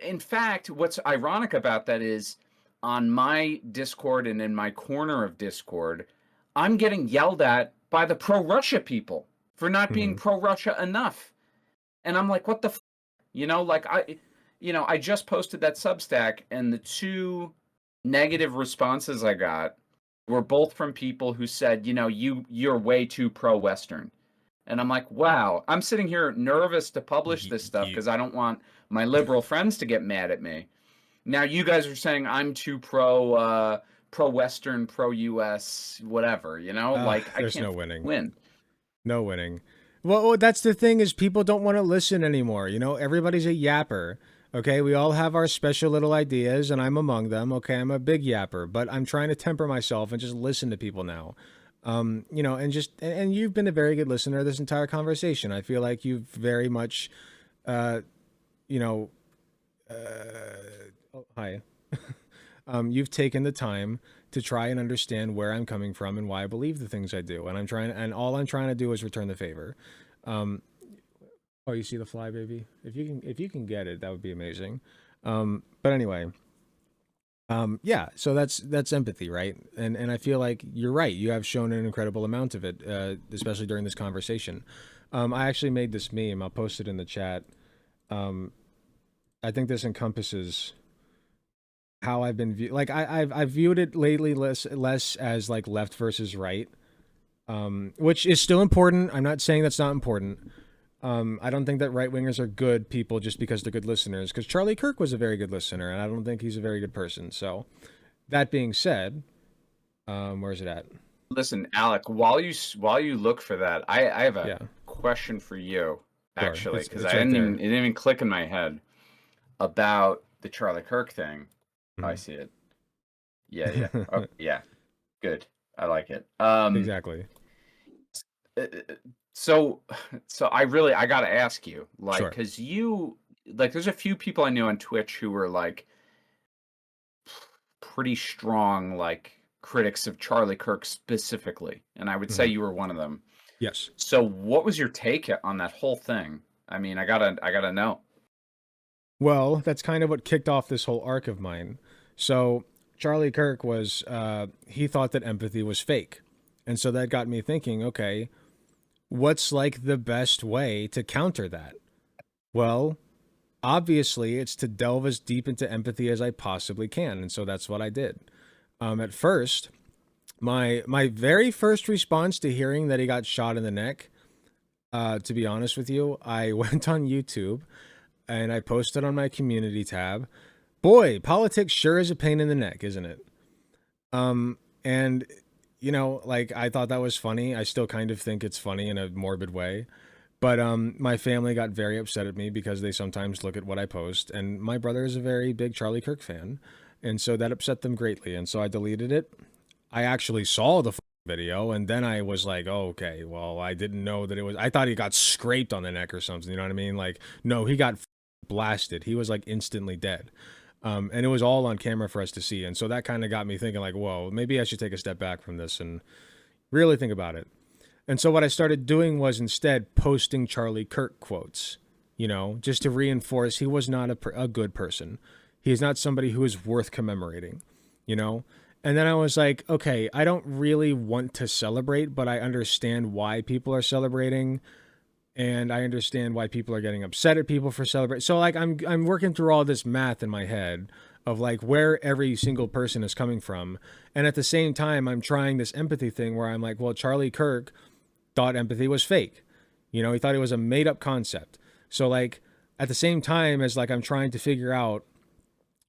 in fact, what's ironic about that is on my Discord and in my corner of Discord, I'm getting yelled at by the pro-Russia people for not being Hmm. pro-Russia enough. And I'm like, what the like I just posted that Substack, and the two negative responses I got were both from people who said, you're way too pro-Western. And I'm like, wow, I'm sitting here nervous to publish this stuff because I don't want my liberal friends to get mad at me. Now you guys are saying I'm too pro-Western, pro-US, whatever, like I There's can't no winning. win. No winning. Well, that's the thing is people don't want to listen anymore. Everybody's a yapper. Okay, we all have our special little ideas, and I'm among them. Okay, I'm a big yapper, but I'm trying to temper myself and just listen to people now. And you've been a very good listener this entire conversation. I feel like you've very much, uh, you know, oh, hi. You've taken the time to try and understand where I'm coming from and why I believe the things I do, and all I'm trying to do is return the favor. Um, oh, you see the fly, baby? If you can get it, that would be amazing. But anyway, yeah. So that's empathy, right? And I feel like you're right. You have shown an incredible amount of it, especially during this conversation. I actually made this meme. I'll post it in the chat. Um, I think this encompasses how I've been like I've viewed it lately less as like left versus right, which is still important. I'm not saying that's not important. I don't think that right wingers are good people just because they're good listeners. Because Charlie Kirk was a very good listener, and I don't think he's a very good person. So, that being said, where's it at? Listen, Alec, while you look for that, I have a Yeah, question for you, sure. actually, because It's right there. it didn't even click in my head about the Charlie Kirk thing. Oh, I Mhm. see it. Yeah, yeah. Oh, yeah. Good. I like it. Exactly. Uh, uh, so so I got to ask you, like, Sure. cuz you like there's a few people I knew on Twitch who were like pretty strong like critics of Charlie Kirk specifically, and I would say Hmm. you were one of them. Yes. So what was your take on that whole thing? I mean, I got to know. Well, that's kind of what kicked off this whole arc of mine. So Charlie Kirk was he thought that empathy was fake, and so that got me thinking. Okay, what's like the best way to counter that? Well, obviously, it's to delve as deep into empathy as I possibly can, and so that's what I did. At first, my very first response to hearing that he got shot in the neck, to be honest with you, I went on YouTube and I posted on my community tab. Boy, politics sure is a pain in the neck, isn't it? And like I thought that was funny. I still kind of think it's funny in a morbid way. But my family got very upset at me because they sometimes look at what I post, and my brother is a very big Charlie Kirk fan, and so that upset them greatly. And so I deleted it. I actually saw the video, and then I was like, "Oh, okay. Well, I didn't know that it was. I thought he got scraped on the neck or something. You know what I mean? Like, no, he got blasted. He was like instantly dead." And it was all on camera for us to see, and so that kind of got me thinking, like, "Whoa, maybe I should take a step back from this and really think about it." And so what I started doing was instead posting Charlie Kirk quotes, just to reinforce he was not a good person. He is not somebody who is worth commemorating, you know? And then I was like, okay, I don't really want to celebrate, but I understand why people are celebrating, and I understand why people are getting upset at people for celebrating. So like I'm working through all this math in my head of like where every single person is coming from. And at the same time I'm trying this empathy thing where I'm like, well, Charlie Kirk thought empathy was fake. He thought it was a made up concept. So like at the same time as like I'm trying to figure out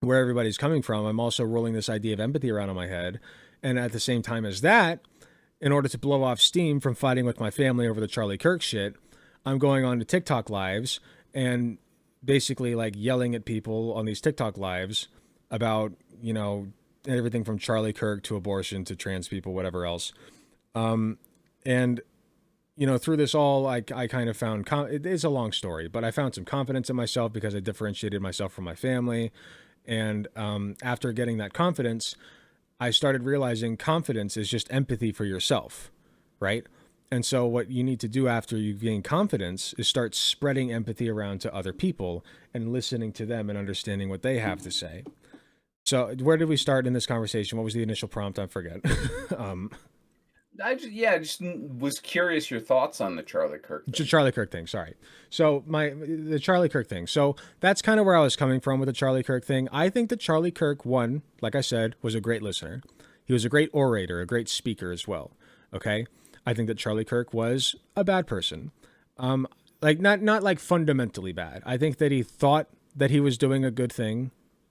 where everybody's coming from, I'm also rolling this idea of empathy around in my head. And at the same time as that, in order to blow off steam from fighting with my family over the Charlie Kirk shit, I'm going on to TikTok lives and basically like yelling at people on these TikTok lives about, everything from Charlie Kirk to abortion to trans people, whatever else. And through this all, I kind of found it is a long story, but I found some confidence in myself because I differentiated myself from my family. And after getting that confidence, I started realizing confidence is just empathy for yourself, right? And so, what you need to do after you gain confidence is start spreading empathy around to other people and listening to them and understanding what they have to say. So, where did we start in this conversation? What was the initial prompt? I forget. um, I just was curious your thoughts on the Charlie Kirk thing. Charlie Kirk thing. Sorry. So the Charlie Kirk thing. So that's kind of where I was coming from with the Charlie Kirk thing. I think that Charlie Kirk, one, like I said, was a great listener. He was a great orator, a great speaker as well. Okay. I think that Charlie Kirk was a bad person. Like not like fundamentally bad. I think that he thought that he was doing a good thing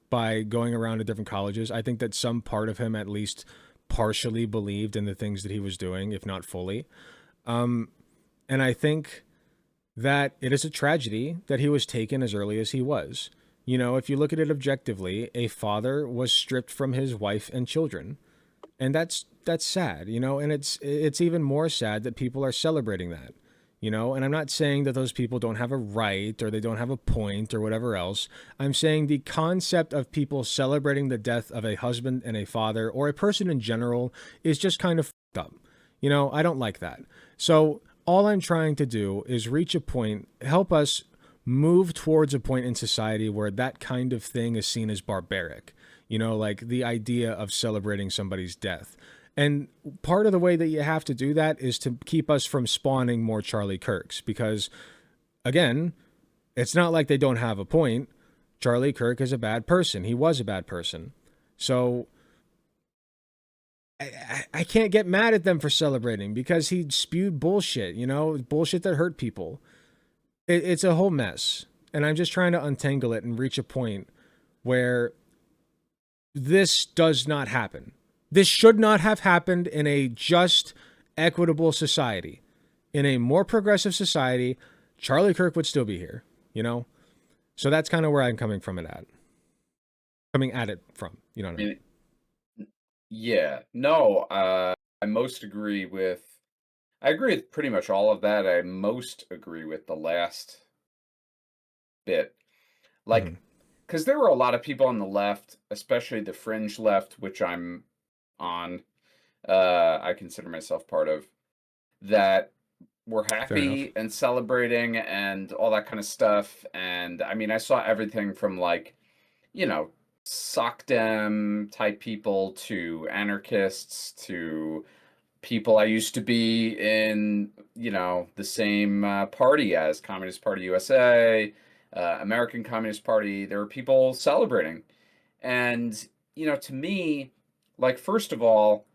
by going around to different colleges. I think that some part of him at least partially believed in the things that he was doing, if not fully. And I think that it is a tragedy that he was taken as early as he was. You know, if you look at it objectively, a father was stripped from his wife and children. And that's sad, you know, and it's even more sad that people are celebrating that. You know, and I'm not saying that those people don't have a right or they don't have a point or whatever else. I'm saying the concept of people celebrating the death of a husband and a father or a person in general is just kind of fucked up. You know, I don't like that. So all I'm trying to do is reach a point, help us move towards a point in society where that kind of thing is seen as barbaric. You know, like the idea of celebrating somebody's death. And part of the way that you have to do that is to keep us from spawning more Charlie Kirks. Because, again, it's not like they don't have a point. Charlie Kirk is a bad person. He was a bad person. So I can't get mad at them for celebrating because he spewed bullshit, you know, bullshit that hurt people. It's a whole mess. And I'm just trying to untangle it and reach a point where this does not happen. This should not have happened in a just, equitable society. In a more progressive society, Charlie Kirk would still be here, you know? So that's kind of where I'm coming from it at. Coming at it from, you know what I mean? Yeah, no, I most agree with. I agree with pretty much all of that. I most agree with the last bit. Like, Mm-hmm. because there were a lot of people on the left, especially the fringe left, which I'm on, I consider myself part of, that were Fair enough. happy and celebrating and all that kind of stuff. And I mean, I saw everything from like, you know, sock dem type people to anarchists to people I used to be in, you know, the same party as Communist Party USA, American Communist Party. There were people celebrating. And, you know, to me, like, first of all,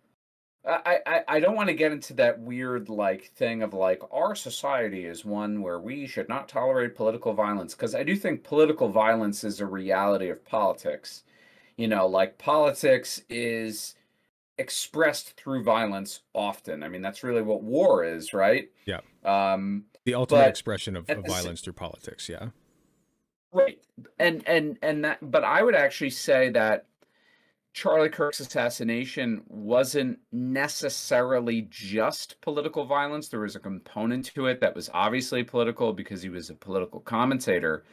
I don't want to get into that weird like thing of like our society is one where we should not tolerate political violence because I do think political violence is a reality of politics. You know, like politics is expressed through violence often. I mean, that's really what war is, right? Yeah. Um, The ultimate but expression at of this violence through politics. Yeah. right, and that, but I would actually say that Charlie Kirk's assassination wasn't necessarily just political violence. There was a component to it that was obviously political because he was a political commentator.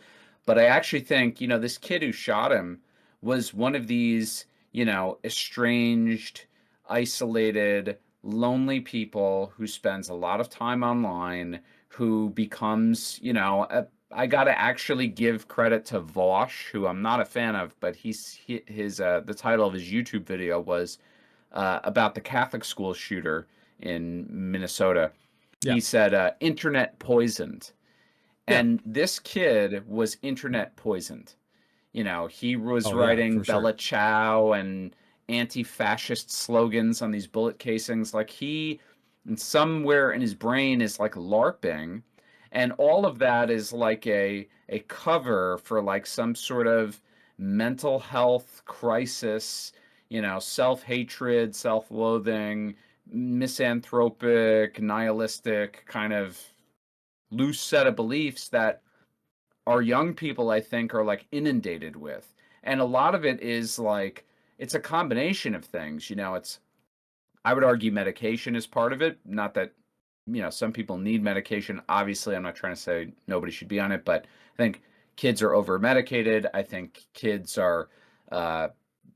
But I actually think, you know, this kid who shot him was one of these, you know, estranged, isolated, lonely people who spends a lot of time online, who becomes, you know, I got to actually give credit to Vosh, who I'm not a fan of, but his the title of his YouTube video was about the Catholic school shooter in Minnesota. Yeah. He said, "Internet poisoned." Yeah. And this kid was internet poisoned. You know, he was Oh, yeah, writing for sure. Bella Ciao and anti-fascist slogans on these bullet casings. Like he, and somewhere in his brain is like LARPing, and all of that is like a cover for like some sort of mental health crisis. You know, self-hatred, self-loathing, misanthropic, nihilistic kind of loose set of beliefs that our young people, I think, are like inundated with. And a lot of it is like, it's a combination of things. You know, it's, I would argue medication is part of it. Not that, you know, some people need medication. Obviously, I'm not trying to say nobody should be on it, but I think kids are over medicated. I think kids are, uh,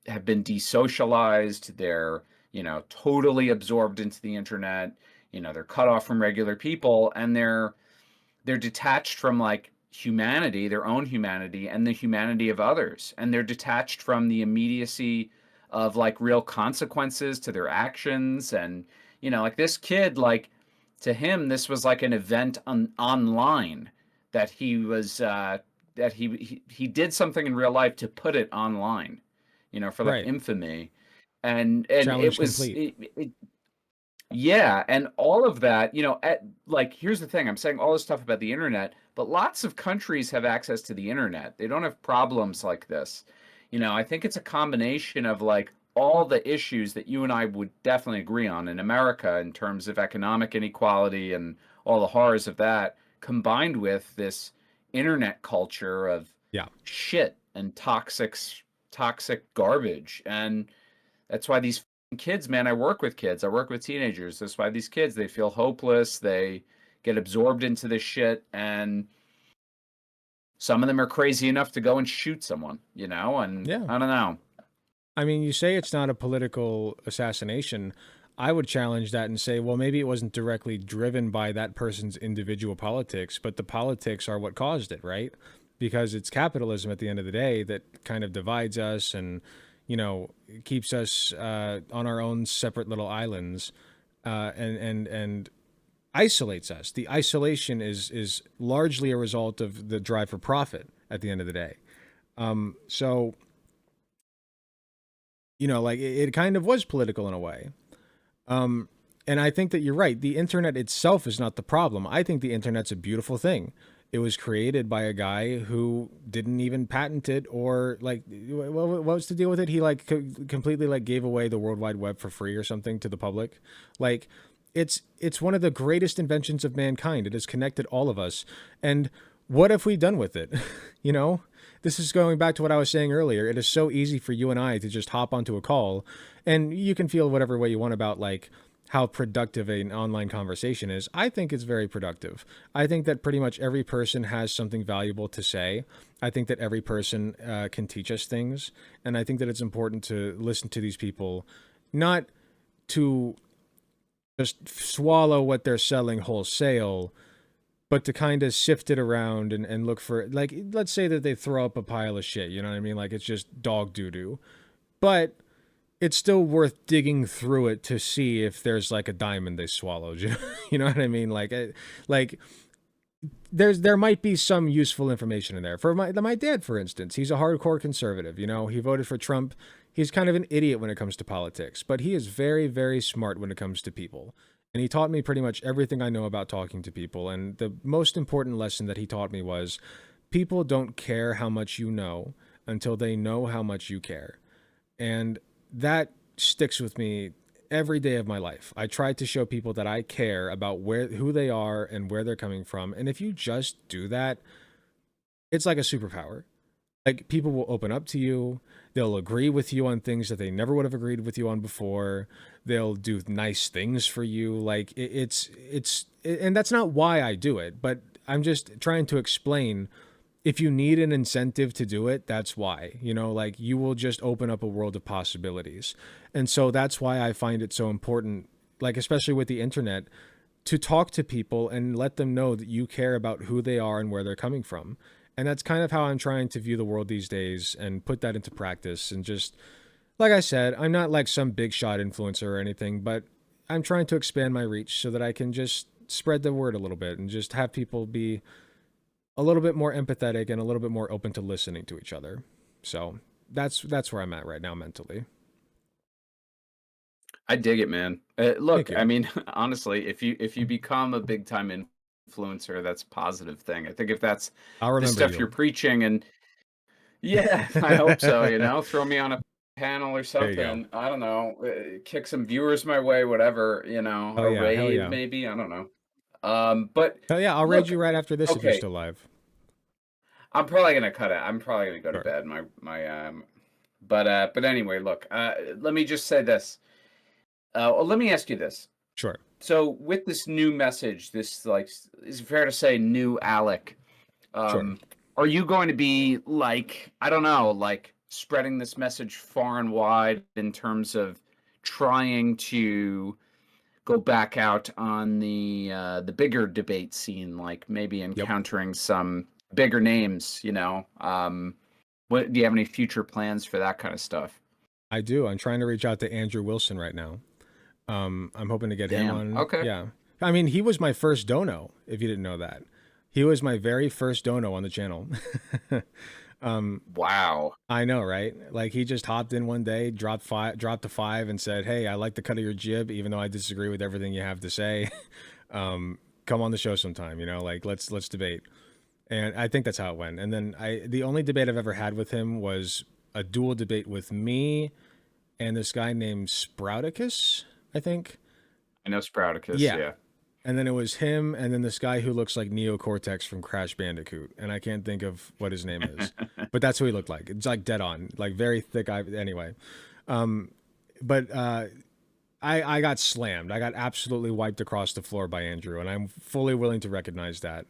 have been desocialized. They're, you know, totally absorbed into the internet. You know, they're cut off from regular people and they're detached from like humanity, their own humanity, and the humanity of others. And they're detached from the immediacy of like real consequences to their actions. And, you know, like this kid, like to him, this was like an event online that he was, that he did something in real life to put it online, you know, for like Right. infamy. And it Challenge was, complete. yeah, and all of that, you know, like here's the thing, I'm saying all this stuff about the internet, but lots of countries have access to the internet. They don't have problems like this. You know, I think it's a combination of like all the issues that you and I would definitely agree on in America in terms of economic inequality and all the horrors of that, combined with this internet culture of Yeah. shit. and toxic garbage. And that's why these kids, man, I work with kids. I work with teenagers. That's why these kids, they feel hopeless. They get absorbed into this shit, and some of them are crazy enough to go and shoot someone, and Yeah. I don't know. I mean, you say it's not a political assassination. I would challenge that and say, well, maybe it wasn't directly driven by that person's individual politics, but the politics are what caused it, right? Because it's capitalism at the end of the day that kind of divides us and, keeps us on our own separate little islands, and isolates us. The isolation is largely a result of the drive for profit at the end of the day. So like it kind of was political in a way. Um, and I think that you're right. The internet itself is not the problem. I think the internet's a beautiful thing. It was created by a guy who didn't even patent it, or like, what was the deal with it? He like completely like gave away the World Wide Web for free or something to the public. Like, it's one of the greatest inventions of mankind. It has connected all of us. And what have we done with it? you know, this is going back to what I was saying earlier. It is so easy for you and I to just hop onto a call, and you can feel whatever way you want about like how productive an online conversation is. I think it's very productive. I think that pretty much every person has something valuable to say. I think that every person can teach us things, and I think that it's important to listen to these people, not to just swallow what they're selling wholesale, but to kind of sift it around and look for, like, let's say that they throw up a pile of shit, you know what I mean? Like, it's just dog doo doo. But it's still worth digging through it to see if there's like a diamond they swallowed. You know what I mean? Like there might be some useful information in there. For my dad, for instance, he's a hardcore conservative. He voted for Trump. He's kind of an idiot when it comes to politics, but he is very, very smart when it comes to people. And he taught me pretty much everything I know about talking to people. And the most important lesson that he taught me was people don't care how much you know until they know how much you care. And that sticks with me every day of my life. I try to show people that I care about who they are and where they're coming from. And if you just do that, it's like a superpower. Like, people will open up to you. They'll agree with you on things that they never would have agreed with you on before. They'll do nice things for you. Like, and that's not why I do it, but I'm just trying to explain, if you need an incentive to do it, that's why. Like, you will just open up a world of possibilities. And so that's why I find it so important, like, especially with the internet, to talk to people and let them know that you care about who they are and where they're coming from. And that's kind of how I'm trying to view the world these days and put that into practice. And just, like I said, I'm not like some big shot influencer or anything, but I'm trying to expand my reach so that I can just spread the word a little bit and just have people be a little bit more empathetic and a little bit more open to listening to each other. So that's where I'm at right now mentally. I dig it, man. Thank Look, I you. mean, honestly, if you become a big time influencer, that's a positive thing. I think if that's I'll the remember stuff you're you. preaching, and yeah, I hope so. Throw me on a panel or There you go. something. I don't know, kick some viewers my way, whatever. Oh A yeah, hell raid yeah. maybe. I don't know. But Hell yeah, I'll raid look, you right after this if you're okay, still live. I'm probably gonna cut it. I'm probably gonna go to Sure. bed. But anyway, look. Let me just say this. Well, let me ask you this. Sure. So with this new message, this, like, is it fair to say new Alec? Sure. Um, are you going to be, like, I don't know, like, spreading this message far and wide in terms of trying to go back out on the bigger debate scene, like maybe Yep. encountering some bigger names? What do you have any future plans for that kind of stuff? I do. I'm trying to reach out to Andrew Wilson right now. I'm hoping to get him Damn. on. Okay. Yeah. I mean, he was my first dono, if you didn't know that. He was my very first dono on the channel. Wow. I know, right? Like, he just hopped in one day, dropped to five, and said, "Hey, I like the cut of your jib, even though I disagree with everything you have to say. Come on the show sometime. Like, let's debate." And I think that's how it went. And then the only debate I've ever had with him was a dual debate with me and this guy named Sprouticus, I think. I know Sprouticus, Yeah. yeah. And then it was him, and then this guy who looks like Neocortex from Crash Bandicoot, and I can't think of what his name is. but that's who he looked like. It's like dead on, like very thick eye. Anyway, but I got slammed. I got absolutely wiped across the floor by Andrew, and I'm fully willing to recognize that.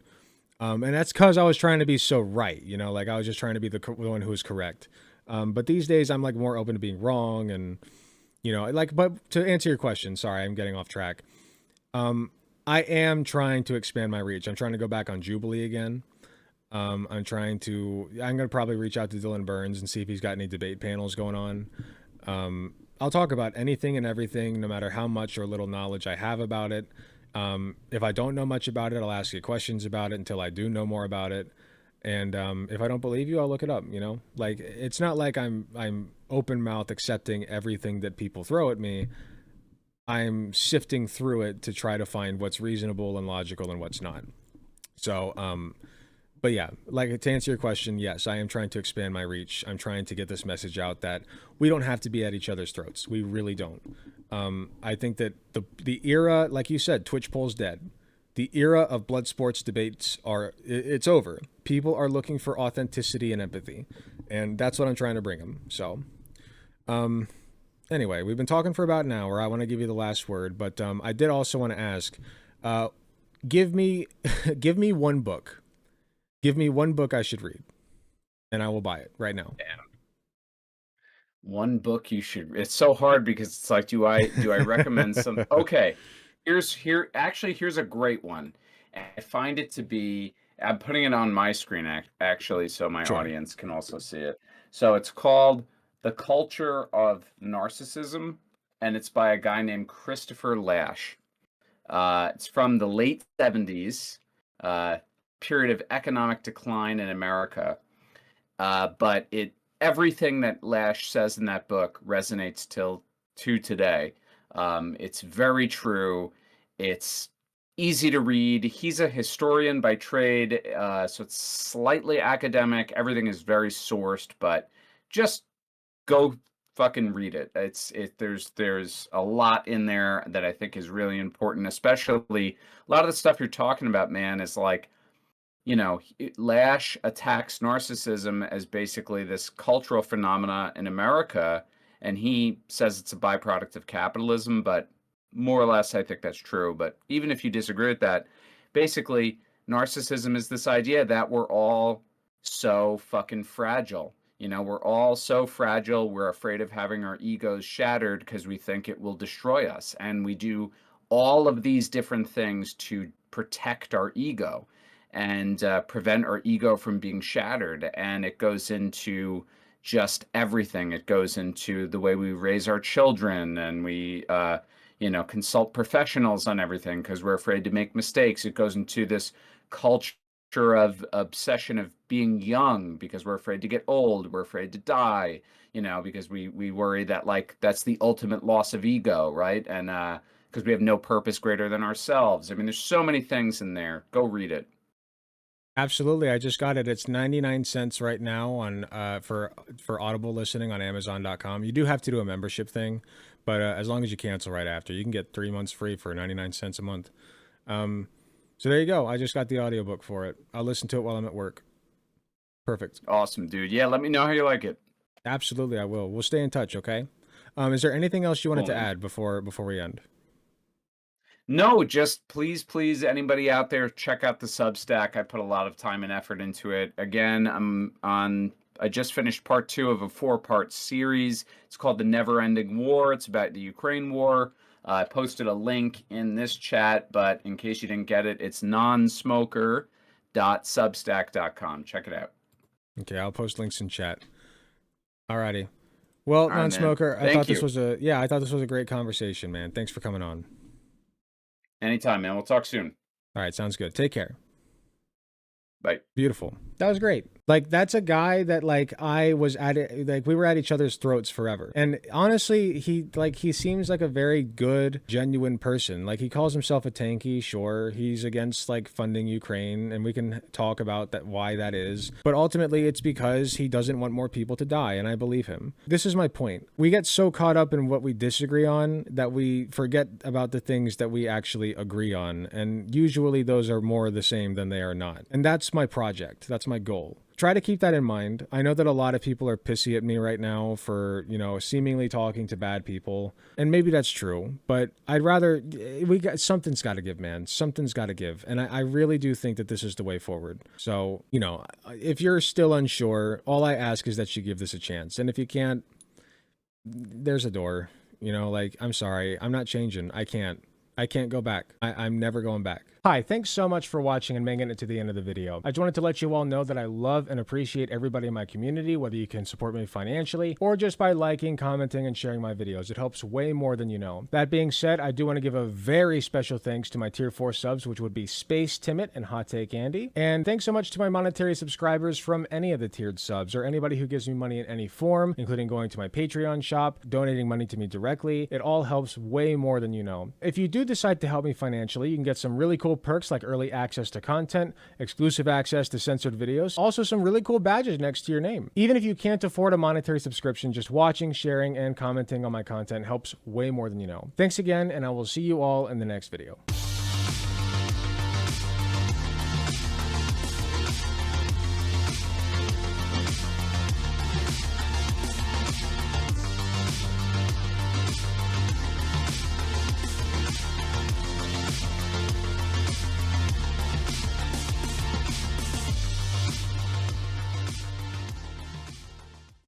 And that's because I was trying to be so right, you know, like I was just trying to be the one who was correct. But these days, I'm like more open to being wrong, and you know, like. But to answer your question, sorry, I'm getting off track. I am trying to expand my reach. I'm trying to go back on Jubilee again. I'm trying to. I'm gonna probably reach out to Dylan Burns and see if he's got any debate panels going on. I'll talk about anything and everything, no matter how much or little knowledge I have about it. If I don't know much about it, I'll ask you questions about it until I do know more about it. And if I don't believe you, I'll look it up. You know, like it's not like I'm open mouth accepting everything that people throw at me. I'm sifting through it to try to find what's reasonable and logical and what's not. So, but yeah, like to answer your question, yes, I am trying to expand my reach. I'm trying to get this message out that we don't have to be at each other's throats. We really don't. I think that the era, like you said, Twitch polls dead. The era of blood sports debates it's over. People are looking for authenticity and empathy, and that's what I'm trying to bring them. So, anyway, we've been talking for about an hour. I want to give you the last word, but I did also want to ask, give me give me one book. Give me one book I should read, and I will buy it right now. Damn. One book you should. It's so hard because it's like, do I recommend some? Okay, here's a great one. And I find it to be. I'm putting it on my screen actually, so my Sure. audience can also see it. So it's called The Culture of Narcissism, and it's by a guy named Christopher Lasch. It's from the late 70s, period of economic decline in America. But everything that Lash says in that book resonates to today. It's very true. It's easy to read. He's a historian by trade, so it's slightly academic. Everything is very sourced, but just go fucking read it. There's a lot in there that I think is really important, especially a lot of the stuff you're talking about, man, is like, you know, Lash attacks narcissism as basically this cultural phenomena in America, and he says it's a byproduct of capitalism, but more or less, I think that's true. But even if you disagree with that, basically, narcissism is this idea that we're all so fucking fragile. You know, we're all so fragile. We're afraid of having our egos shattered because we think it will destroy us. And we do all of these different things to protect our ego and prevent our ego from being shattered. And it goes into just everything. It goes into the way we raise our children, and we, consult professionals on everything because we're afraid to make mistakes. It goes into this culture of obsession of being young because we're afraid to get old. We're afraid to die, because we worry that like that's the ultimate loss of ego, right? And because we have no purpose greater than ourselves. I mean, there's so many things in there. Go read it. Absolutely, I just got it. It's 99 cents right now on for Audible listening on Amazon.com. You do have to do a membership thing, but as long as you cancel right after, you can get 3 months free for 99 cents a month. So there you go. I just got the audiobook for it. I'll listen to it while I'm at work. Perfect. Awesome, dude. Yeah, let me know how you like it. Absolutely, I will. We'll stay in touch, okay? Is there anything else you wanted Cool, to man. add before we end? No, just please, anybody out there, check out the Substack. I put a lot of time and effort into it. Again, I just finished part 2 of a 4-part series. It's called The Never Ending War. It's about the Ukraine war. I posted a link in this chat, but in case you didn't get it, it's nonsmoker.substack.com. Check it out. Okay, I'll post links in chat. Alrighty. Well, All right, man. non-smoker, I thought Thank this you. was a great conversation, man. Thanks for coming on. Anytime, man. We'll talk soon. All right, sounds good. Take care. Bye. Beautiful. That was great. Like that's a guy that like I was at it, like we were at each other's throats forever. And honestly, he seems like a very good, genuine person. Like he calls himself a tanky, sure. He's against like funding Ukraine, and we can talk about that why that is. But ultimately it's because he doesn't want more people to die, and I believe him. This is my point. We get so caught up in what we disagree on that we forget about the things that we actually agree on. And usually those are more the same than they are not. And that's my project. That's my goal. try to keep that in mind. I know that a lot of people are pissy at me right now for, seemingly talking to bad people. And maybe that's true, but I'd rather, something's got to give, man. Something's got to give. And I really do think that this is the way forward. So, if you're still unsure, all I ask is that you give this a chance. And if you can't, there's a door, I'm sorry. I'm not changing. I can't go back. I'm never going back. Hi, thanks so much for watching and making it to the end of the video. I just wanted to let you all know that I love and appreciate everybody in my community, whether you can support me financially or just by liking, commenting, and sharing my videos. It helps way more than you know. That being said, I do want to give a very special thanks to my tier 4 subs, which would be Space Timid and Hot Take Andy. And thanks so much to my monetary subscribers from any of the tiered subs or anybody who gives me money in any form, including going to my Patreon shop, donating money to me directly. It all helps way more than you know. If you do decide to help me financially, you can get some really cool perks like early access to content, exclusive access to censored videos, also some really cool badges next to your name. Even if you can't afford a monetary subscription, just watching, sharing, and commenting on my content helps way more than you know. Thanks again, and I will see you all in the next video.